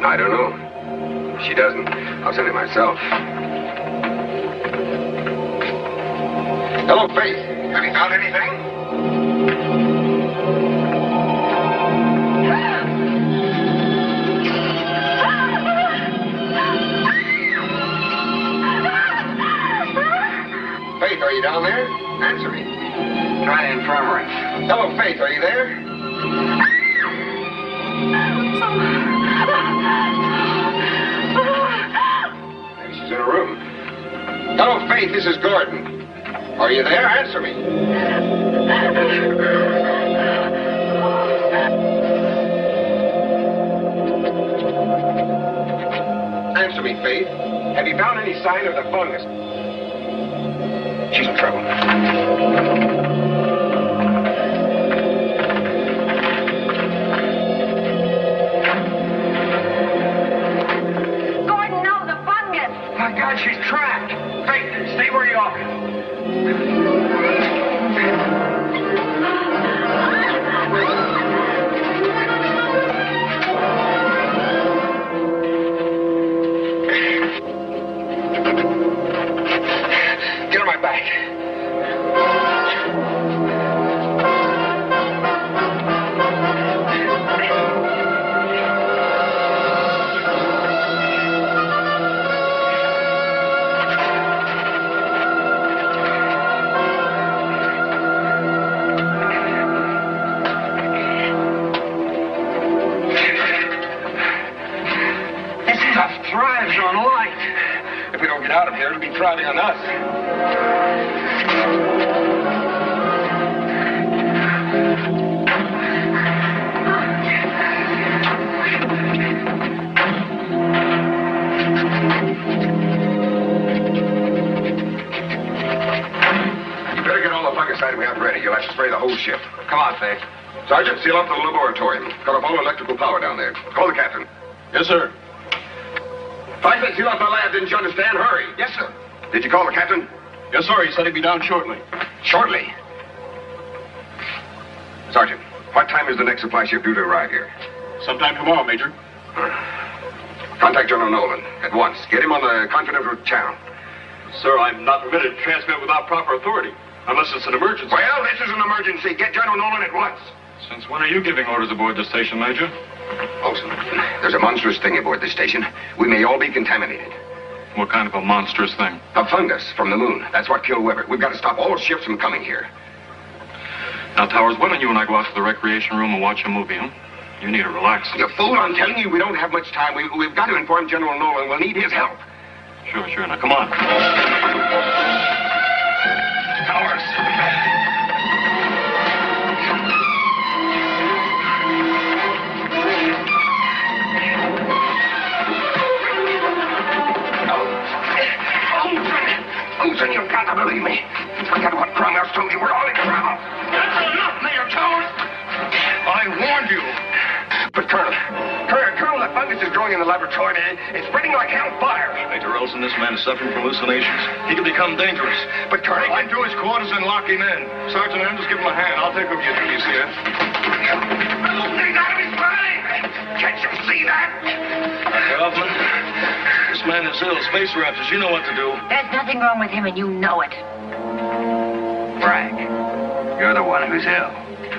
[SPEAKER 7] I don't know. If she doesn't, I'll send it myself. Hello, Faith. Have you found anything? Faith, are you down there? Answer me.
[SPEAKER 9] Try the infirmary.
[SPEAKER 7] Hello, Faith, are you there? Maybe she's in her room. Hello, Faith, this is Gordon. Are you there? Answer me. Answer me, Faith. Have you found any sign of the fungus? She's in trouble.
[SPEAKER 6] Gordon, no, the fungus.
[SPEAKER 11] My God, she's trapped. Faith, stay where you are.
[SPEAKER 7] Get on my back.
[SPEAKER 11] This stuff thrives on light.
[SPEAKER 7] If we don't get out of here, it'll be thriving on us. You better get all the fungicide we have ready. You'll have to spray the whole ship.
[SPEAKER 9] Come on, Faith.
[SPEAKER 7] Sergeant, seal up the laboratorium. Cut off all electrical power down there. Call the captain.
[SPEAKER 2] Yes, sir.
[SPEAKER 7] I said seal up the lab, didn't you understand? Hurry. Yes, sir. Did you call the captain?
[SPEAKER 2] Yes, sir. He said he'd be down shortly.
[SPEAKER 7] Shortly. Sergeant, what time is the next supply ship due to arrive here?
[SPEAKER 2] Sometime tomorrow, Major.
[SPEAKER 7] Contact General Nolan at once. Get him on the confidential channel.
[SPEAKER 2] Sir, I'm not permitted to transmit without proper authority, unless it's an emergency.
[SPEAKER 7] Well, this is an emergency. Get General Nolan at once.
[SPEAKER 2] Since when are you giving orders aboard the station, Major?
[SPEAKER 7] Olson, there's a monstrous thing aboard this station. We may all be contaminated.
[SPEAKER 2] What kind of a monstrous thing?
[SPEAKER 7] A fungus from the moon. That's what killed Weber. We've got to stop all ships from coming here.
[SPEAKER 2] Now, Towers, why don't you and I go out to the recreation room and watch a movie, huh? You need to relax.
[SPEAKER 7] You fool, I'm telling you, we don't have much time. We've got to inform General Nolan. We'll need his help.
[SPEAKER 2] Sure. Now, come on.
[SPEAKER 7] Towers. Olson, you've got to believe me. Forget what Cromwell's told you. We're all in trouble.
[SPEAKER 11] That's enough, Major Towers. I warned you.
[SPEAKER 7] But Colonel, that fungus is growing in the laboratory. It's spreading like hellfire.
[SPEAKER 2] Major Olson, this man is suffering from hallucinations. He could become dangerous.
[SPEAKER 7] But Colonel,
[SPEAKER 2] Take him to his quarters and lock him in. Sergeant Andrews, give him a hand. I'll take over your duties here.
[SPEAKER 7] He's out of his mind. Can't you see that?
[SPEAKER 2] Dr. Hoffman, this man is ill. Space Raptors, you know what to do.
[SPEAKER 6] There's nothing wrong with him, and you know it.
[SPEAKER 9] Frank, you're the one who's ill.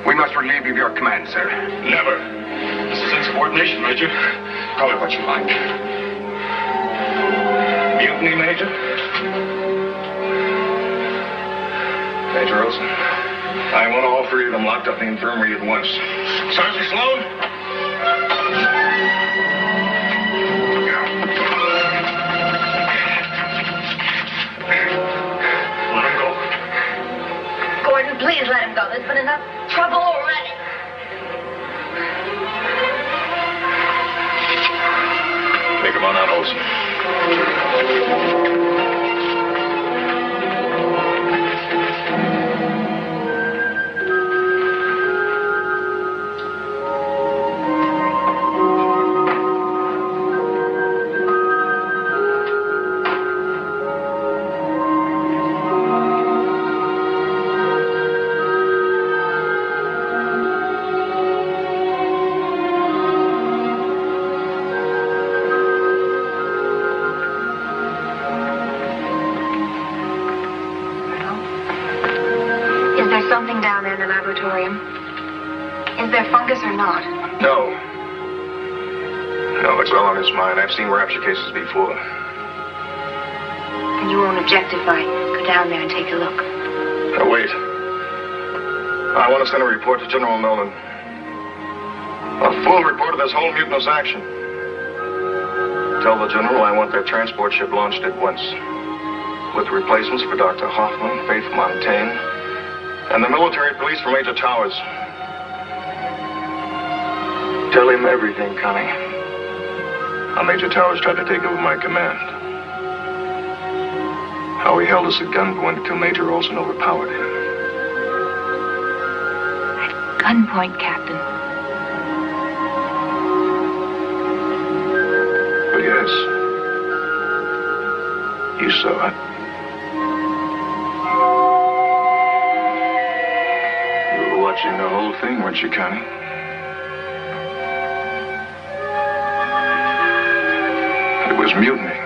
[SPEAKER 7] We must relieve you of your command, sir.
[SPEAKER 2] Never. This is insubordination, Major. Call it what you like. Mutiny, Major? Major Olson, I want all three of them locked up in the infirmary at once. Sergeant Sloan? Let him go.
[SPEAKER 6] Gordon, please let him go. There's been enough trouble already.
[SPEAKER 2] Take him on out, Olson.
[SPEAKER 6] laboratorium. Is there fungus or not?
[SPEAKER 8] No. No, it's all on his mind. I've seen rapture cases before.
[SPEAKER 6] And you won't object if I go down there and take a look.
[SPEAKER 8] Now, wait. I want to send a report to General Nolan. A full report of this whole mutinous action. Tell the General I want their transport ship launched at once. With replacements for Dr. Hoffman, Faith Montaigne, and the military police for Major Towers. Tell him everything, Connie. How Major Towers tried to take over my command. How he held us at gunpoint until Major Olson overpowered him.
[SPEAKER 6] Gunpoint, Captain.
[SPEAKER 8] Oh, yes. You saw it. You were watching the whole thing, weren't you, Connie? It was mutiny.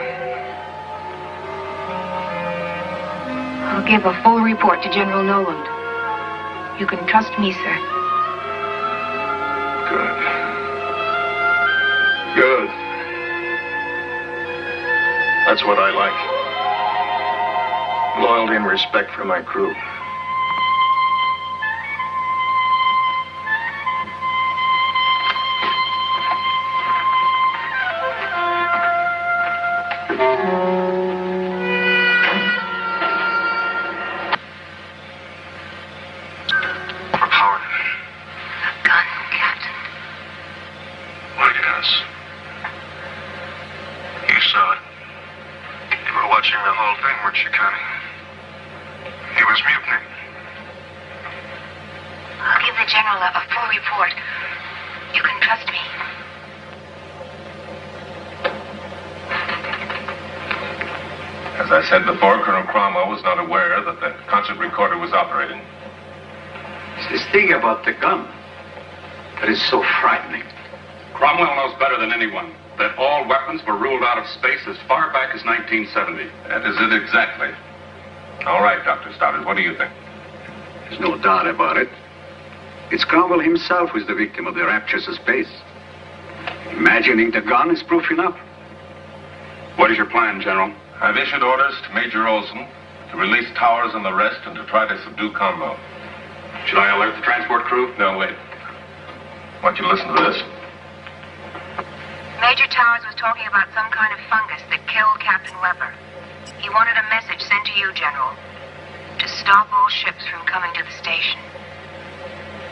[SPEAKER 6] I'll give a full report to General Noland. You can trust me, sir.
[SPEAKER 8] Good. Good. That's what I like. Loyalty and respect for my crew.
[SPEAKER 5] As I said before, Colonel Cromwell was not aware that the concert recorder was operating.
[SPEAKER 9] It's this thing about the gun that is so frightening.
[SPEAKER 4] Cromwell knows better than anyone that all weapons were ruled out of space as far back as 1970.
[SPEAKER 5] That is it exactly. All right, Dr. Stoddard, what do you think?
[SPEAKER 9] There's no doubt about it. It's Cromwell himself who's the victim of the raptures of space. Imagining the gun is proof enough.
[SPEAKER 4] What is your plan, General?
[SPEAKER 5] I've issued orders to Major Olson to release Towers and the rest and to try to subdue Convo.
[SPEAKER 4] Should I alert the transport crew?
[SPEAKER 5] No, wait. I want you to listen to this.
[SPEAKER 6] Major Towers was talking about some kind of fungus that killed Captain Weber. He wanted a message sent to you, General, to stop all ships from coming to the station.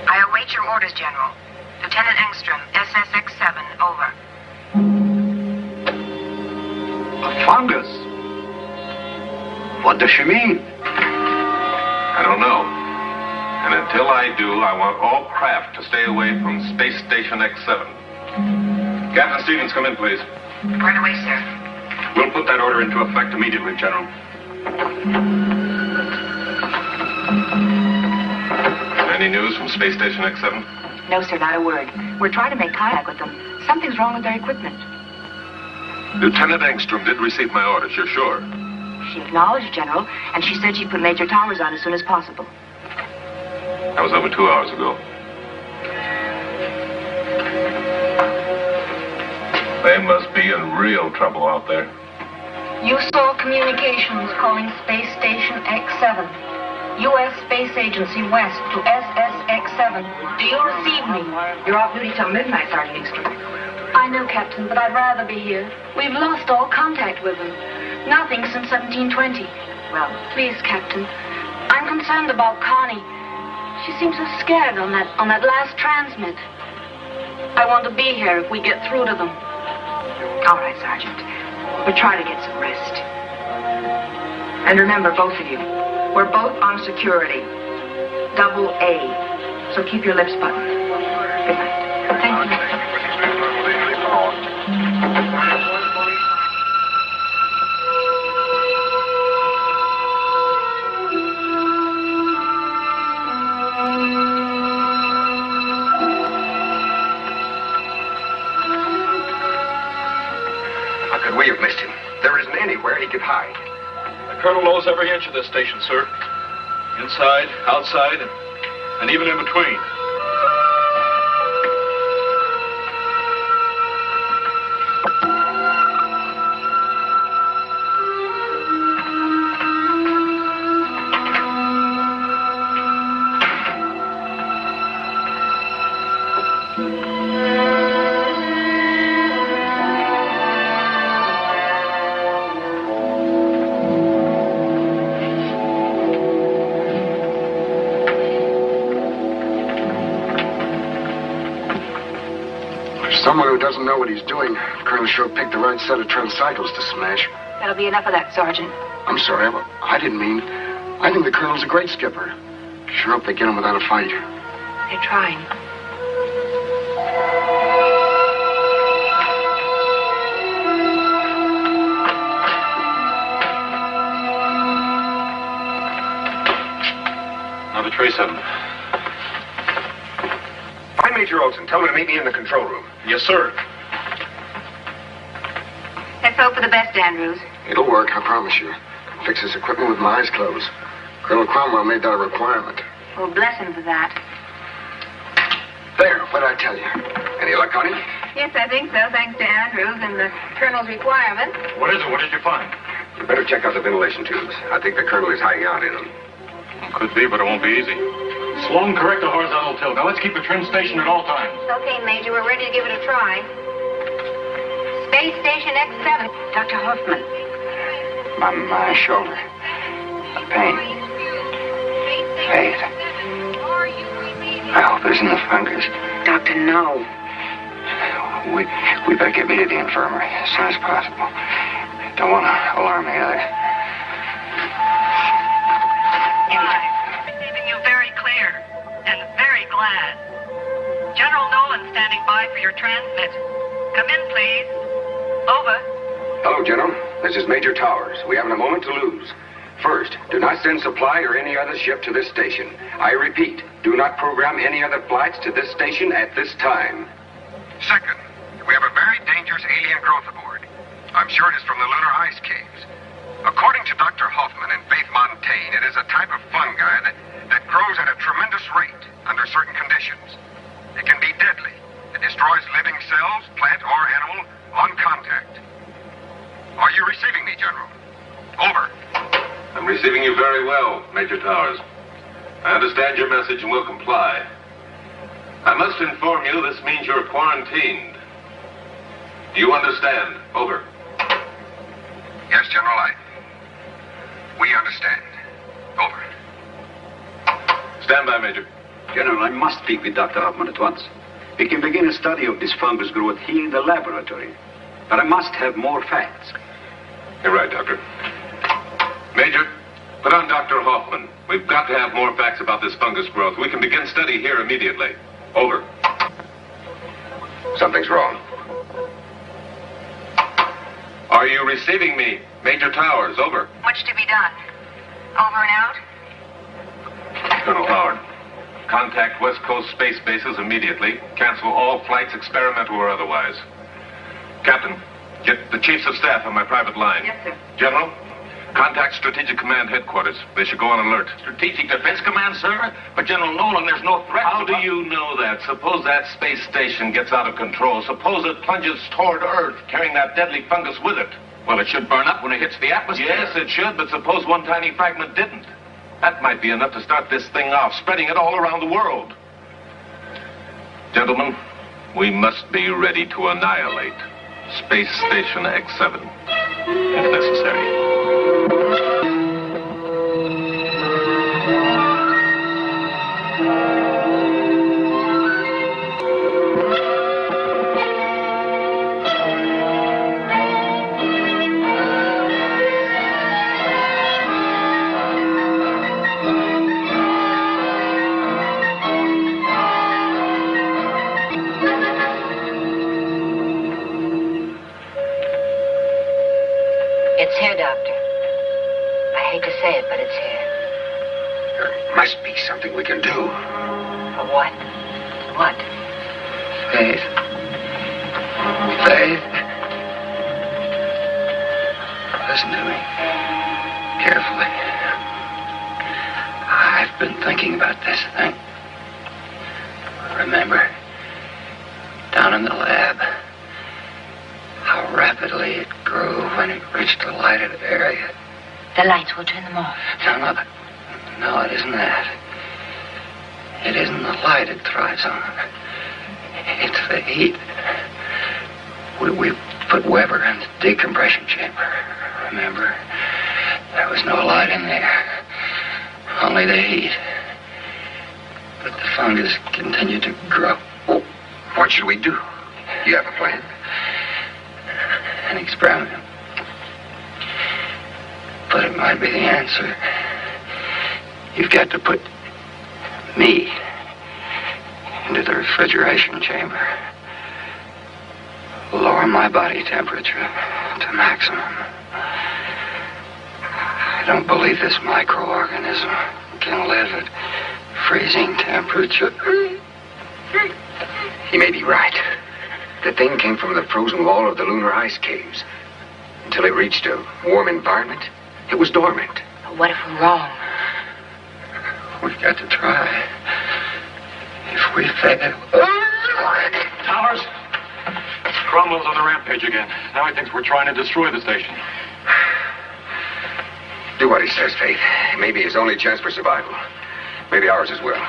[SPEAKER 6] I await your orders, General. Lieutenant Engstrom, SSX-7, over.
[SPEAKER 9] A fungus? What does she mean?
[SPEAKER 5] I don't know. And until I do, I want all craft to stay away from Space Station X7. Captain Stevens, come in, please.
[SPEAKER 6] Right away, sir.
[SPEAKER 4] We'll put that order into effect immediately, General.
[SPEAKER 5] Any news from Space Station X7?
[SPEAKER 6] No, sir, not a word. We're trying to make contact with them. Something's wrong with their equipment.
[SPEAKER 5] Lieutenant Engstrom did receive my orders, you're sure?
[SPEAKER 6] She acknowledged, General, and she said she'd put Major Towers on as soon as possible.
[SPEAKER 5] That was over 2 hours ago. They must be in real trouble out there.
[SPEAKER 12] You saw communications calling Space Station X7. U.S. Space Agency West to SSX-7. Do you receive me?
[SPEAKER 6] You're off duty till midnight, Sergeant Engstrom.
[SPEAKER 12] I know, Captain, but I'd rather be here. We've lost all contact with them. Nothing since 1720.
[SPEAKER 6] Well,
[SPEAKER 12] please, Captain, I'm concerned about Connie. She seems so scared on that last transmit. I want to be here if we get through to them.
[SPEAKER 6] All right, Sergeant. But try to get some rest. And remember, both of you, we're both on security. Double A. So keep your lips buttoned. Good night.
[SPEAKER 12] Thank you.
[SPEAKER 7] How could we have missed him? There isn't anywhere he could hide.
[SPEAKER 2] The Colonel knows every inch of this station, sir. Inside, outside, and and even in between.
[SPEAKER 7] Someone who doesn't know what he's doing. Colonel sure picked the right set of tricycles to smash.
[SPEAKER 6] That'll be enough of that, Sergeant.
[SPEAKER 7] I'm sorry, I didn't mean. I think the Colonel's a great skipper. Sure hope they get him without a fight.
[SPEAKER 6] They're trying.
[SPEAKER 2] Now to Trace 7.
[SPEAKER 7] Find Major Olson. Tell him to meet me in the control room.
[SPEAKER 2] Yes, sir.
[SPEAKER 6] Let's hope for the best, Andrews.
[SPEAKER 7] It'll work, I promise you. Fix his equipment with my eyes closed. Colonel Cromwell made that a requirement.
[SPEAKER 6] Well, bless him for that.
[SPEAKER 7] There, what'd I tell you? Any luck, Connie?
[SPEAKER 6] Yes, I think so, thanks to Andrews and the Colonel's requirement.
[SPEAKER 2] What is it? What did you find?
[SPEAKER 7] You better check out the ventilation tubes. I think the Colonel is hiding out in them.
[SPEAKER 2] Could be, but it won't be easy. Slow and correct the horizontal tilt. Now let's keep the trim station at all times.
[SPEAKER 6] Okay, Major, we're ready to give it a try. Space Station X7.
[SPEAKER 9] Dr. Hoffman. My shoulder. The pain. Faith. I hope it isn't the fungus.
[SPEAKER 10] Doctor, no.
[SPEAKER 9] We better get me to the infirmary as soon as possible. Don't want to alarm the others.
[SPEAKER 13] Receiving you very clear and very glad. General Nolan standing by for your transmit. Come in, please. Over.
[SPEAKER 7] Hello, General. This is Major Towers. We haven't a moment to lose. First, do not send supply or any other ship to this station. I repeat, do not program any other flights to this station at this time. Second, we have a very dangerous alien growth aboard. I'm sure it is from the lunar ice caves. According to Dr. Hoffman and Faith Montaigne, it is a type of fungi that grows at a tremendous rate under certain conditions. It can be deadly. It destroys living cells, plant or animal, on contact. Are you receiving me, General? Over.
[SPEAKER 5] I'm receiving you very well, Major Towers. I understand your message and will comply. I must inform you this means you're quarantined. Do you understand? Over.
[SPEAKER 7] Yes, General, we understand. Over.
[SPEAKER 5] Stand by, Major.
[SPEAKER 14] General, I must speak with Dr. Hoffman at once. We can begin a study of this fungus growth here in the laboratory. But I must have more facts.
[SPEAKER 5] You're right, Doctor. Major, put on Dr. Hoffman. We've got to have more facts about this fungus growth. We can begin study here immediately. Over.
[SPEAKER 7] Something's wrong.
[SPEAKER 5] Are you receiving me, Major Towers? Over.
[SPEAKER 6] What's to be done? Over and out?
[SPEAKER 5] Colonel Howard, contact West Coast space bases immediately. Cancel all flights, experimental or otherwise. Captain, get the chiefs of staff on my private line.
[SPEAKER 6] Yes, sir.
[SPEAKER 5] General, contact Strategic Command Headquarters. They should go on alert.
[SPEAKER 11] Strategic Defense Command, sir? But General Nolan, there's no threat.
[SPEAKER 5] How do you know that? Suppose that space station gets out of control. Suppose it plunges toward Earth, carrying that deadly fungus with it.
[SPEAKER 11] Well, it should burn up when it hits the atmosphere.
[SPEAKER 5] Yes, it should, but suppose one tiny fragment didn't. That might be enough to start this thing off, spreading it all around the world. Gentlemen, we must be ready to annihilate Space Station X7, if necessary.
[SPEAKER 10] It's here, Doctor. I hate to say it, but it's here.
[SPEAKER 7] There must be something we can do.
[SPEAKER 10] What? What?
[SPEAKER 9] Faith. Faith. Listen to me. Carefully. I've been thinking about this thing. Remember? Down in the lab. How rapidly it grew when it reached the lighted area.
[SPEAKER 10] The lights, we'll turn them off.
[SPEAKER 9] No, it isn't that. It isn't the light it thrives on. It's the heat. We put Weber in the decompression chamber. Remember? There was no light in there. Only the heat. But the fungus continued to grow.
[SPEAKER 7] Oh, what should we do? You have a plan?
[SPEAKER 9] An experiment. But it might be the answer. You've got to put me into the refrigeration chamber. Lower my body temperature to maximum. I don't believe this microorganism can live at freezing temperature.
[SPEAKER 7] He may be right. The thing came from the frozen wall of the lunar ice caves. Until it reached a warm environment, it was dormant.
[SPEAKER 10] But what if we're wrong?
[SPEAKER 9] We've got to try. If we fail...
[SPEAKER 2] Towers! Cromwell's on the rampage again. Now he thinks we're trying to destroy the station.
[SPEAKER 7] Do what he says, Faith. It may be his only chance for survival. Maybe ours as well.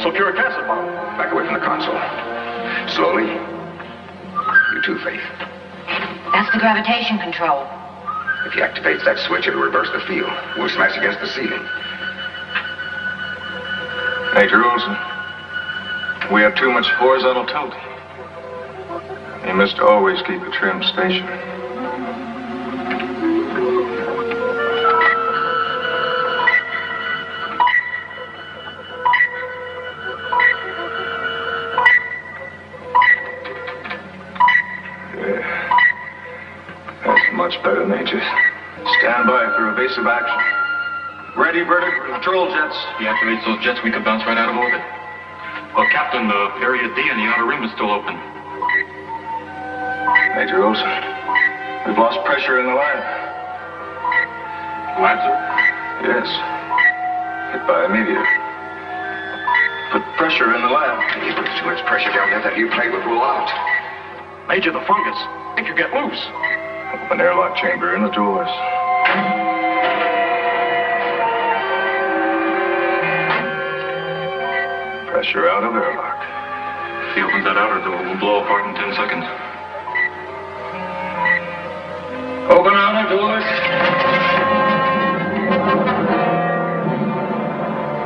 [SPEAKER 8] sulfuric acid bottle.
[SPEAKER 7] Back away from the console. Slowly. You too, Faith.
[SPEAKER 10] That's the gravitation control.
[SPEAKER 7] If he activates that switch, it'll reverse the field. We'll smash against the ceiling.
[SPEAKER 8] Major Olson, we have too much horizontal tilt. You must always keep a trim station. Much better, Major. Stand by for evasive action. Ready, vertical control jets.
[SPEAKER 2] He activates those jets, we could bounce right out of orbit. Well, Captain, the area D in the outer rim is still open.
[SPEAKER 8] Major Olson, we've lost pressure in the lab.
[SPEAKER 2] Lab, sir?
[SPEAKER 8] Yes. Hit by a meteor. Put pressure in the lab.
[SPEAKER 7] If there's too much pressure down there, that new plate would rule out.
[SPEAKER 2] Major, the fungus. It could get loose.
[SPEAKER 8] Open airlock chamber in the doors. Pressure out of airlock.
[SPEAKER 2] If he opens that outer door, we'll blow apart in 10 seconds.
[SPEAKER 8] Open outer doors.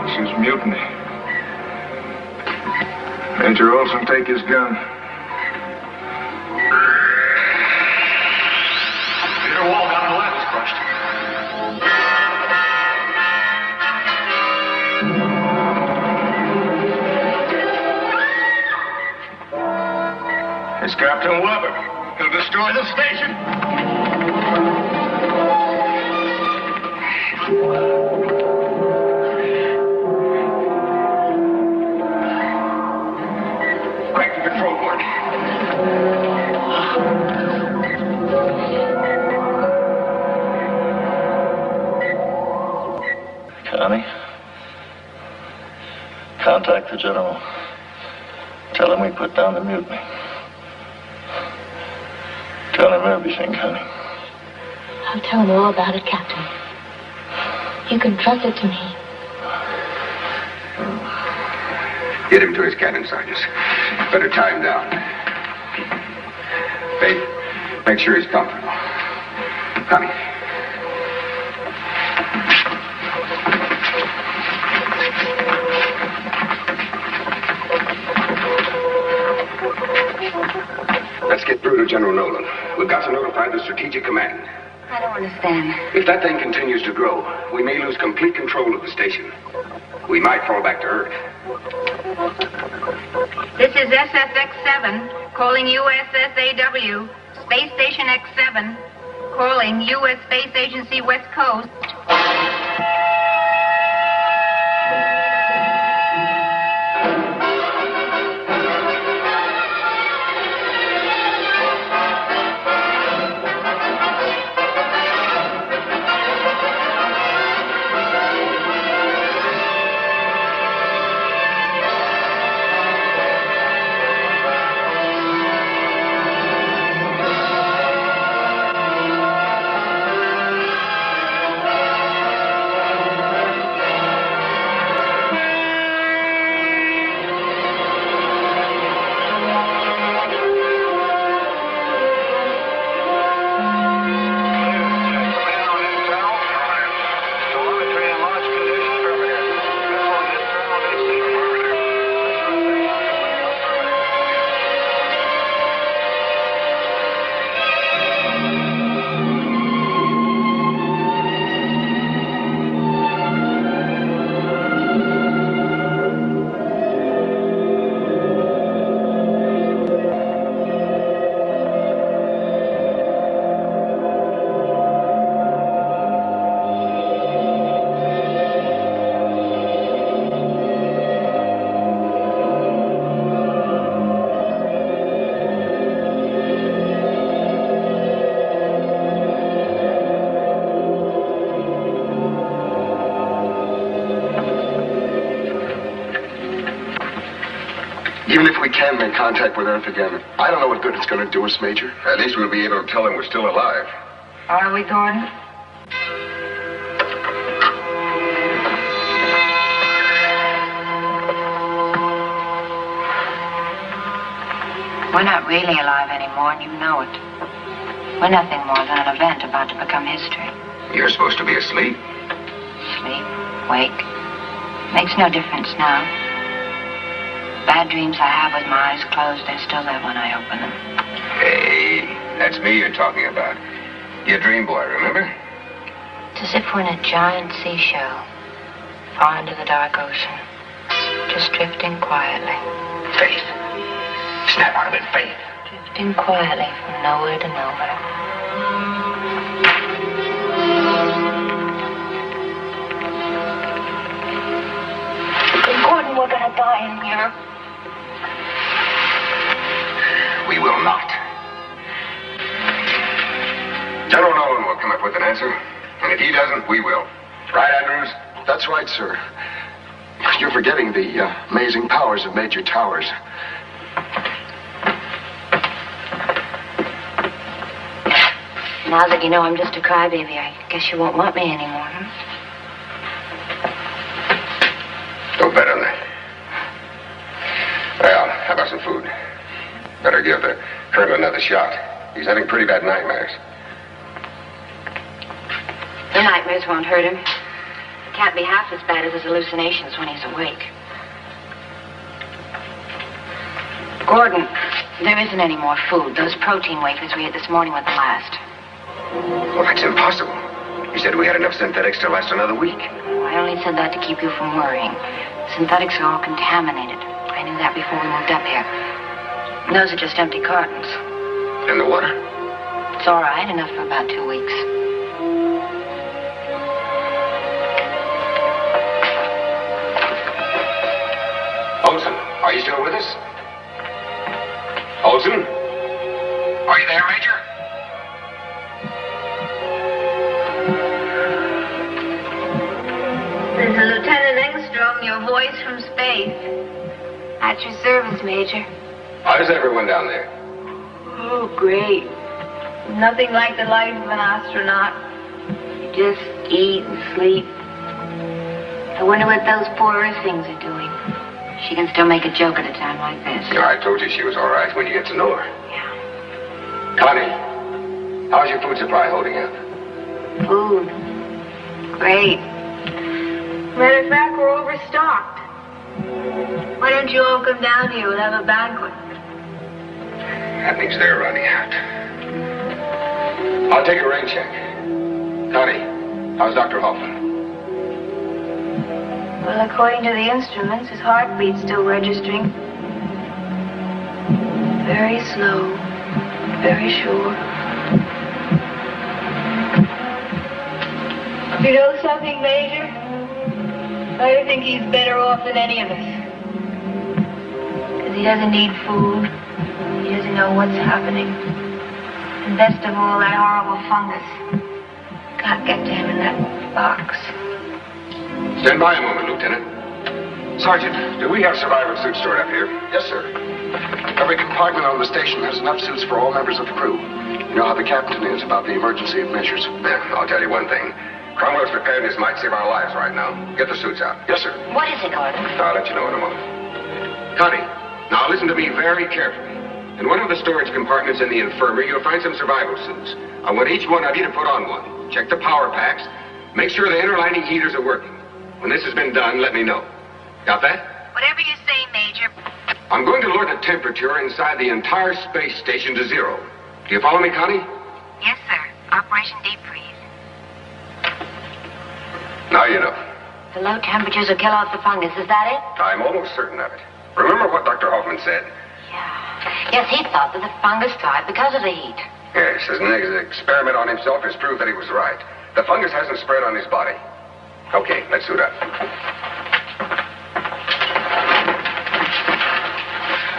[SPEAKER 8] This is mutiny. Major Olson, take his gun.
[SPEAKER 2] Wall down in the lab is crushed.
[SPEAKER 8] It's Captain Weber. He'll destroy the station.
[SPEAKER 2] Crack the control board.
[SPEAKER 8] Connie, contact the general. Tell him we put down the mutiny. Tell him everything, Connie.
[SPEAKER 12] I'll tell him all about it, Captain. You can trust it to me.
[SPEAKER 7] Get him to his cabin, Sergeant. Better tie him down. Faith, make sure he's comfortable. Connie. Let's get through to General Nolan. We've got to notify the Strategic Command.
[SPEAKER 10] I don't understand.
[SPEAKER 7] If that thing continues to grow, we may lose complete control of the station. We might fall back to Earth.
[SPEAKER 1] This is SSX-7, calling USSAW, Space Station X-7, calling U.S. Space Agency West Coast.
[SPEAKER 8] Even if we can make contact with Earth again, I don't know what good it's going to do us, Major.
[SPEAKER 7] At least we'll be able to tell them we're still alive.
[SPEAKER 6] Are we, Gordon? We're not really alive anymore, and you know it. We're nothing more than an event about to become history.
[SPEAKER 7] You're supposed to be asleep.
[SPEAKER 6] Sleep, wake. Makes no difference now. Bad dreams I have with my eyes closed, they're still there when I open them.
[SPEAKER 7] Hey, that's me you're talking about. You're a dream boy, remember?
[SPEAKER 6] It's as if we're in a giant seashell, far into the dark ocean, just drifting quietly.
[SPEAKER 7] Faith. Snap out of it, Faith.
[SPEAKER 6] Drifting quietly from nowhere to nowhere. Gordon, we're gonna die in here.
[SPEAKER 7] We will not. General Nolan will come up with an answer, and if he doesn't, we will. Right, Andrews?
[SPEAKER 8] That's right, sir. You're forgetting the amazing powers of Major Towers.
[SPEAKER 6] Now that you know I'm just a crybaby, I guess you won't want me anymore, huh?
[SPEAKER 7] Don't bet on that. Well, how about some food? Better give the colonel another shot. He's having pretty bad nightmares.
[SPEAKER 6] The nightmares won't hurt him. It can't be half as bad as his hallucinations when he's awake. Gordon, there isn't any more food. Those protein wafers we had this morning were the last.
[SPEAKER 7] Well, that's impossible. You said we had enough synthetics to last another week.
[SPEAKER 6] I only said that to keep you from worrying. Synthetics are all contaminated. I knew that before we moved up here. Those are just empty cartons.
[SPEAKER 7] And the water?
[SPEAKER 6] It's all right, enough for about 2 weeks.
[SPEAKER 7] Olson, are you still with us? Olson? Are you there, Major?
[SPEAKER 1] This is Lieutenant Engstrom, your voice from space.
[SPEAKER 6] At your service, Major.
[SPEAKER 7] How's everyone down there?
[SPEAKER 1] Oh, great. Nothing like the life of an astronaut.
[SPEAKER 6] You just eat and sleep. I wonder what those poor Earth things are doing. She can still make a joke at a time like this.
[SPEAKER 7] Yeah, I told you she was all right when you get to know her.
[SPEAKER 6] Yeah.
[SPEAKER 7] Connie, how's your food supply holding up?
[SPEAKER 6] Food. Great.
[SPEAKER 1] Matter of fact, we're overstocked. Why don't you all come down here and have a banquet?
[SPEAKER 7] That means they're running out. I'll take a rain check. Connie, how's Dr. Hoffman?
[SPEAKER 6] Well, according to the instruments, his heartbeat's still registering. Very slow, very sure. You know something, Major? I think he's better off than any of us. Because he doesn't need food. He doesn't know what's happening. And best of all, that horrible fungus can't get to him in that box.
[SPEAKER 7] Stand by a moment, Lieutenant.
[SPEAKER 15] Sergeant, do we have survival suits stored up here?
[SPEAKER 7] Yes, sir.
[SPEAKER 15] Every compartment on the station has enough suits for all members of the crew. You know how the captain is about the emergency measures.
[SPEAKER 7] Yeah, I'll tell you one thing. Cromwell's preparedness might save our lives right now. Get the suits out.
[SPEAKER 15] Yes, sir.
[SPEAKER 10] What is it, Gordon?
[SPEAKER 7] I'll let you know in a moment. Connie, now listen to me very carefully. In one of the storage compartments in the infirmary, you'll find some survival suits. I want each one of you to put on one. Check the power packs. Make sure the inner lining heaters are working. When this has been done, let me know. Got that?
[SPEAKER 1] Whatever you say, Major.
[SPEAKER 7] I'm going to lower the temperature inside the entire space station to 0. Do you follow me, Connie?
[SPEAKER 1] Yes, sir. Operation Deep Freeze.
[SPEAKER 7] Now you know.
[SPEAKER 10] The low temperatures will kill off the fungus, is that it?
[SPEAKER 7] I'm almost certain of it. Remember what Dr. Hoffman said?
[SPEAKER 10] Yes, he thought that the fungus died because of the heat.
[SPEAKER 7] Yes, his experiment on himself has proved that he was right. The fungus hasn't spread on his body. Okay, let's suit up.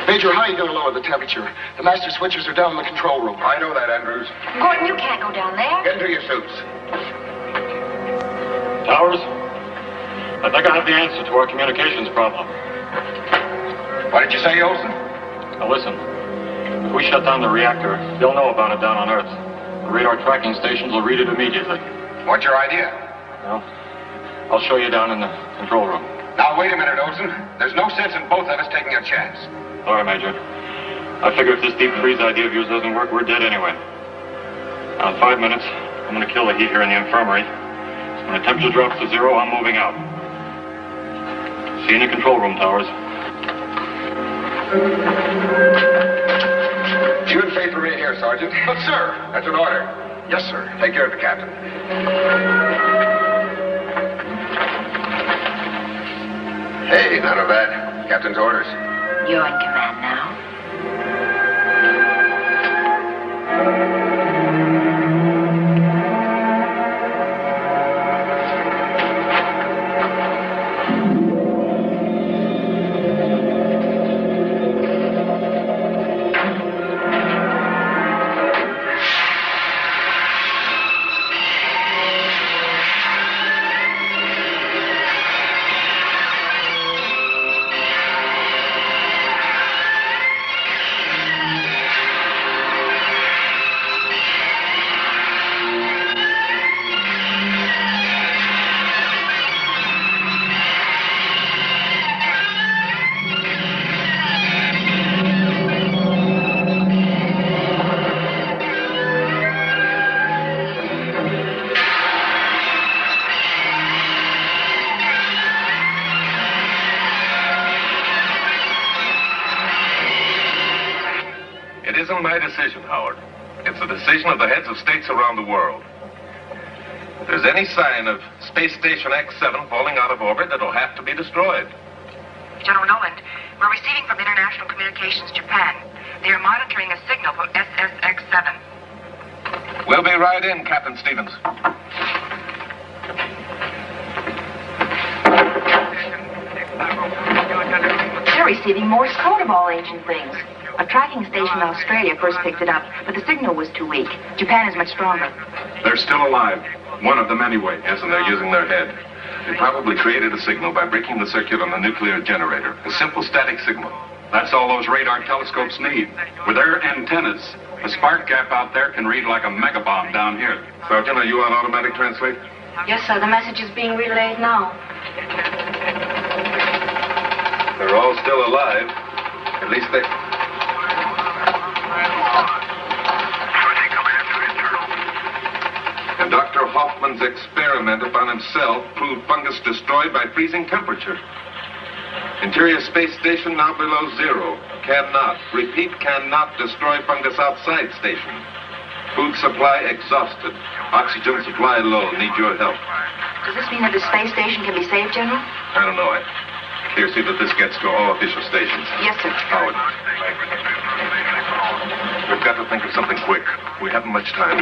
[SPEAKER 15] Major, how are you going to lower the temperature? The master switches are down in the control room.
[SPEAKER 7] I know that, Andrews.
[SPEAKER 10] Gordon, you can't go down there.
[SPEAKER 7] Get into your suits.
[SPEAKER 2] Towers, I think I have the answer to our communications problem.
[SPEAKER 7] What did you say, Olson?
[SPEAKER 2] Now listen, if we shut down the reactor, they'll know about it down on Earth. The radar tracking stations will read it immediately.
[SPEAKER 7] What's your idea?
[SPEAKER 2] Well, I'll show you down in the control room.
[SPEAKER 7] Now, wait a minute, Olson. There's no sense in both of us taking a chance.
[SPEAKER 2] All right, Major. I figure if this deep freeze idea of yours doesn't work, we're dead anyway. Now, in 5 minutes, I'm going to kill the heat here in the infirmary. When the temperature drops to 0, I'm moving out. See you in the control room, Towers.
[SPEAKER 7] You and Faith remain here, Sergeant.
[SPEAKER 15] But, sir.
[SPEAKER 7] That's an order.
[SPEAKER 15] Yes, sir.
[SPEAKER 7] Take care of the captain. Hey, none of that. Captain's orders.
[SPEAKER 10] You're in command now.
[SPEAKER 5] My decision, Howard. It's the decision of the heads of states around the world. If there's any sign of Space Station X7 falling out of orbit, it'll have to be destroyed.
[SPEAKER 1] General Noland, we're receiving from International Communications Japan. They are monitoring a signal from SSX7.
[SPEAKER 5] We'll be right in, Captain Stevens.
[SPEAKER 6] They're receiving Morse code of all ancient things. A tracking station in Australia first picked it up, but the signal was too weak. Japan is much stronger.
[SPEAKER 4] They're still alive. One of them anyway.
[SPEAKER 5] Yes, and they're using their head. They probably created a signal by breaking the circuit on the nuclear generator. A simple static signal.
[SPEAKER 4] That's all those radar telescopes need. With their antennas, the spark gap out there can read like a megabomb down here.
[SPEAKER 5] Sergeant, are you on automatic translate?
[SPEAKER 12] Yes, sir. The message is being relayed now.
[SPEAKER 5] They're all still alive. At least they... And Dr. Hoffman's experiment upon himself proved fungus destroyed by freezing temperature. Interior space station now below 0. Cannot, repeat, cannot destroy fungus outside station. Food supply exhausted. Oxygen supply low. Need your help.
[SPEAKER 6] Does this mean that the space station can be saved, General?
[SPEAKER 5] I don't know. Here, see that this gets to all official stations.
[SPEAKER 6] Yes, sir.
[SPEAKER 5] Howard. We've got to think of something quick. We haven't much time.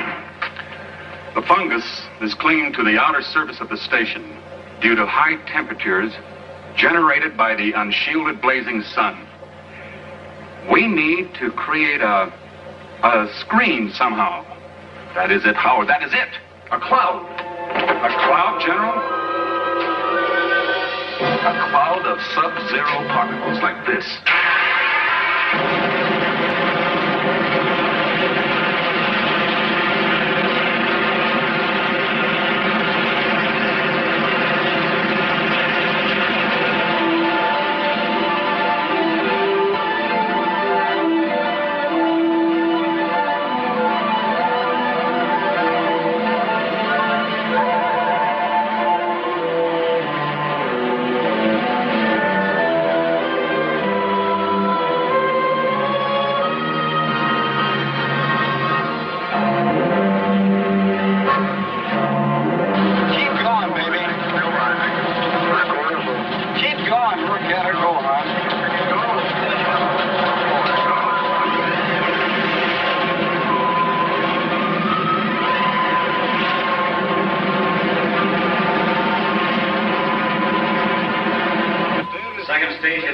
[SPEAKER 4] The fungus is clinging to the outer surface of the station due to high temperatures generated by the unshielded blazing sun. We need to create a screen somehow. That is it, Howard. That is it. A cloud. A cloud, General?
[SPEAKER 5] A cloud of sub-zero particles like this.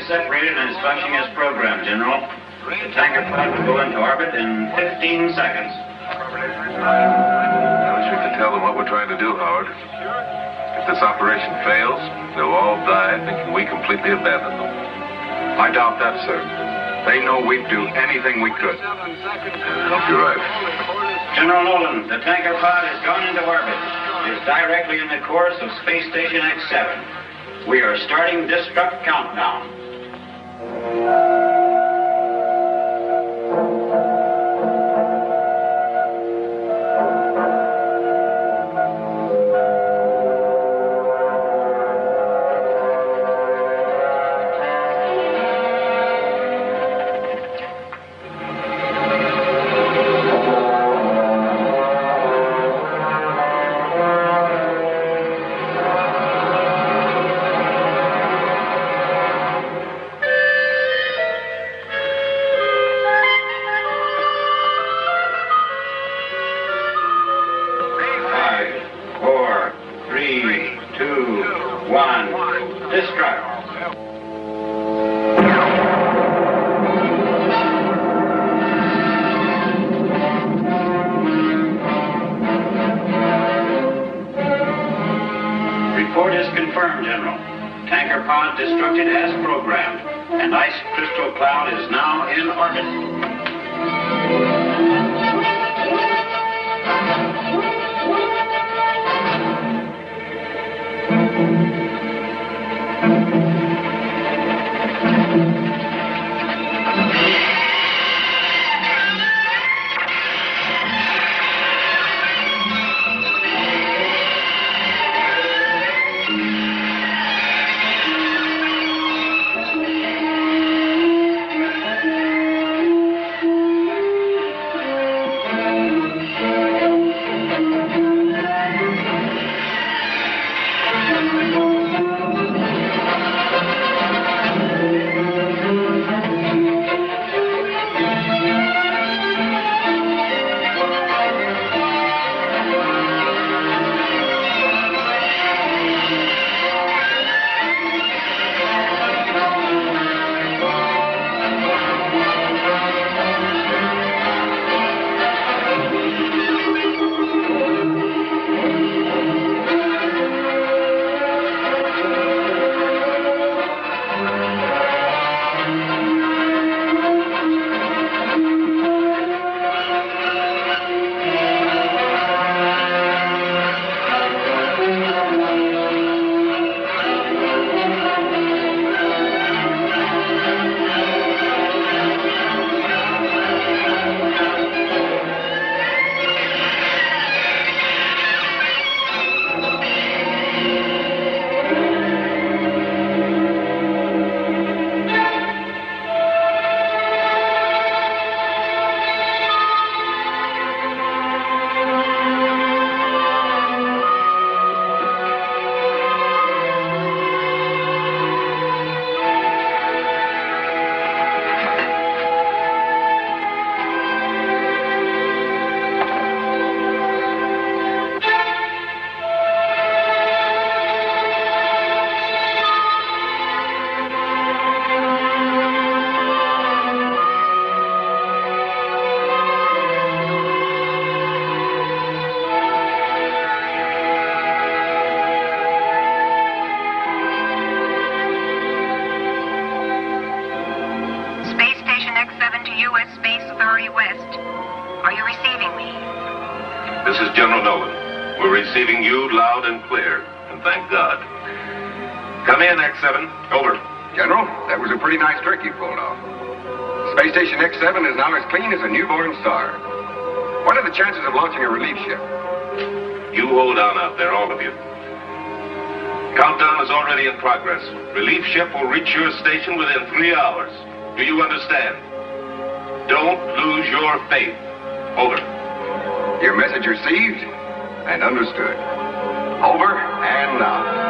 [SPEAKER 16] Separated and is functioning as programmed, General. The tanker pod will go into orbit in 15 seconds.
[SPEAKER 5] I wish we could tell them what we're trying to do, Howard. If this operation fails, they'll all die thinking we completely abandoned them.
[SPEAKER 4] I doubt that, sir. They know we'd do anything we could.
[SPEAKER 5] I hope you're right.
[SPEAKER 16] General Nolan, the tanker pod has gone into orbit. It is directly in the course of Space Station X7. We are starting destruct countdown. Destructed as programmed, and ice crystal cloud is now in orbit.
[SPEAKER 5] General Nolan. We're receiving you loud and clear, and thank God. Come in, X7. Over.
[SPEAKER 7] General, that was a pretty nice trick you pulled off. Space Station X7 is now as clean as a newborn star. What are the chances of launching a relief ship?
[SPEAKER 5] You hold on out there, all of you. Countdown is already in progress. Relief ship will reach your station within 3 hours. Do you understand? Don't lose your faith. Over.
[SPEAKER 7] Your message received and understood. Over and out.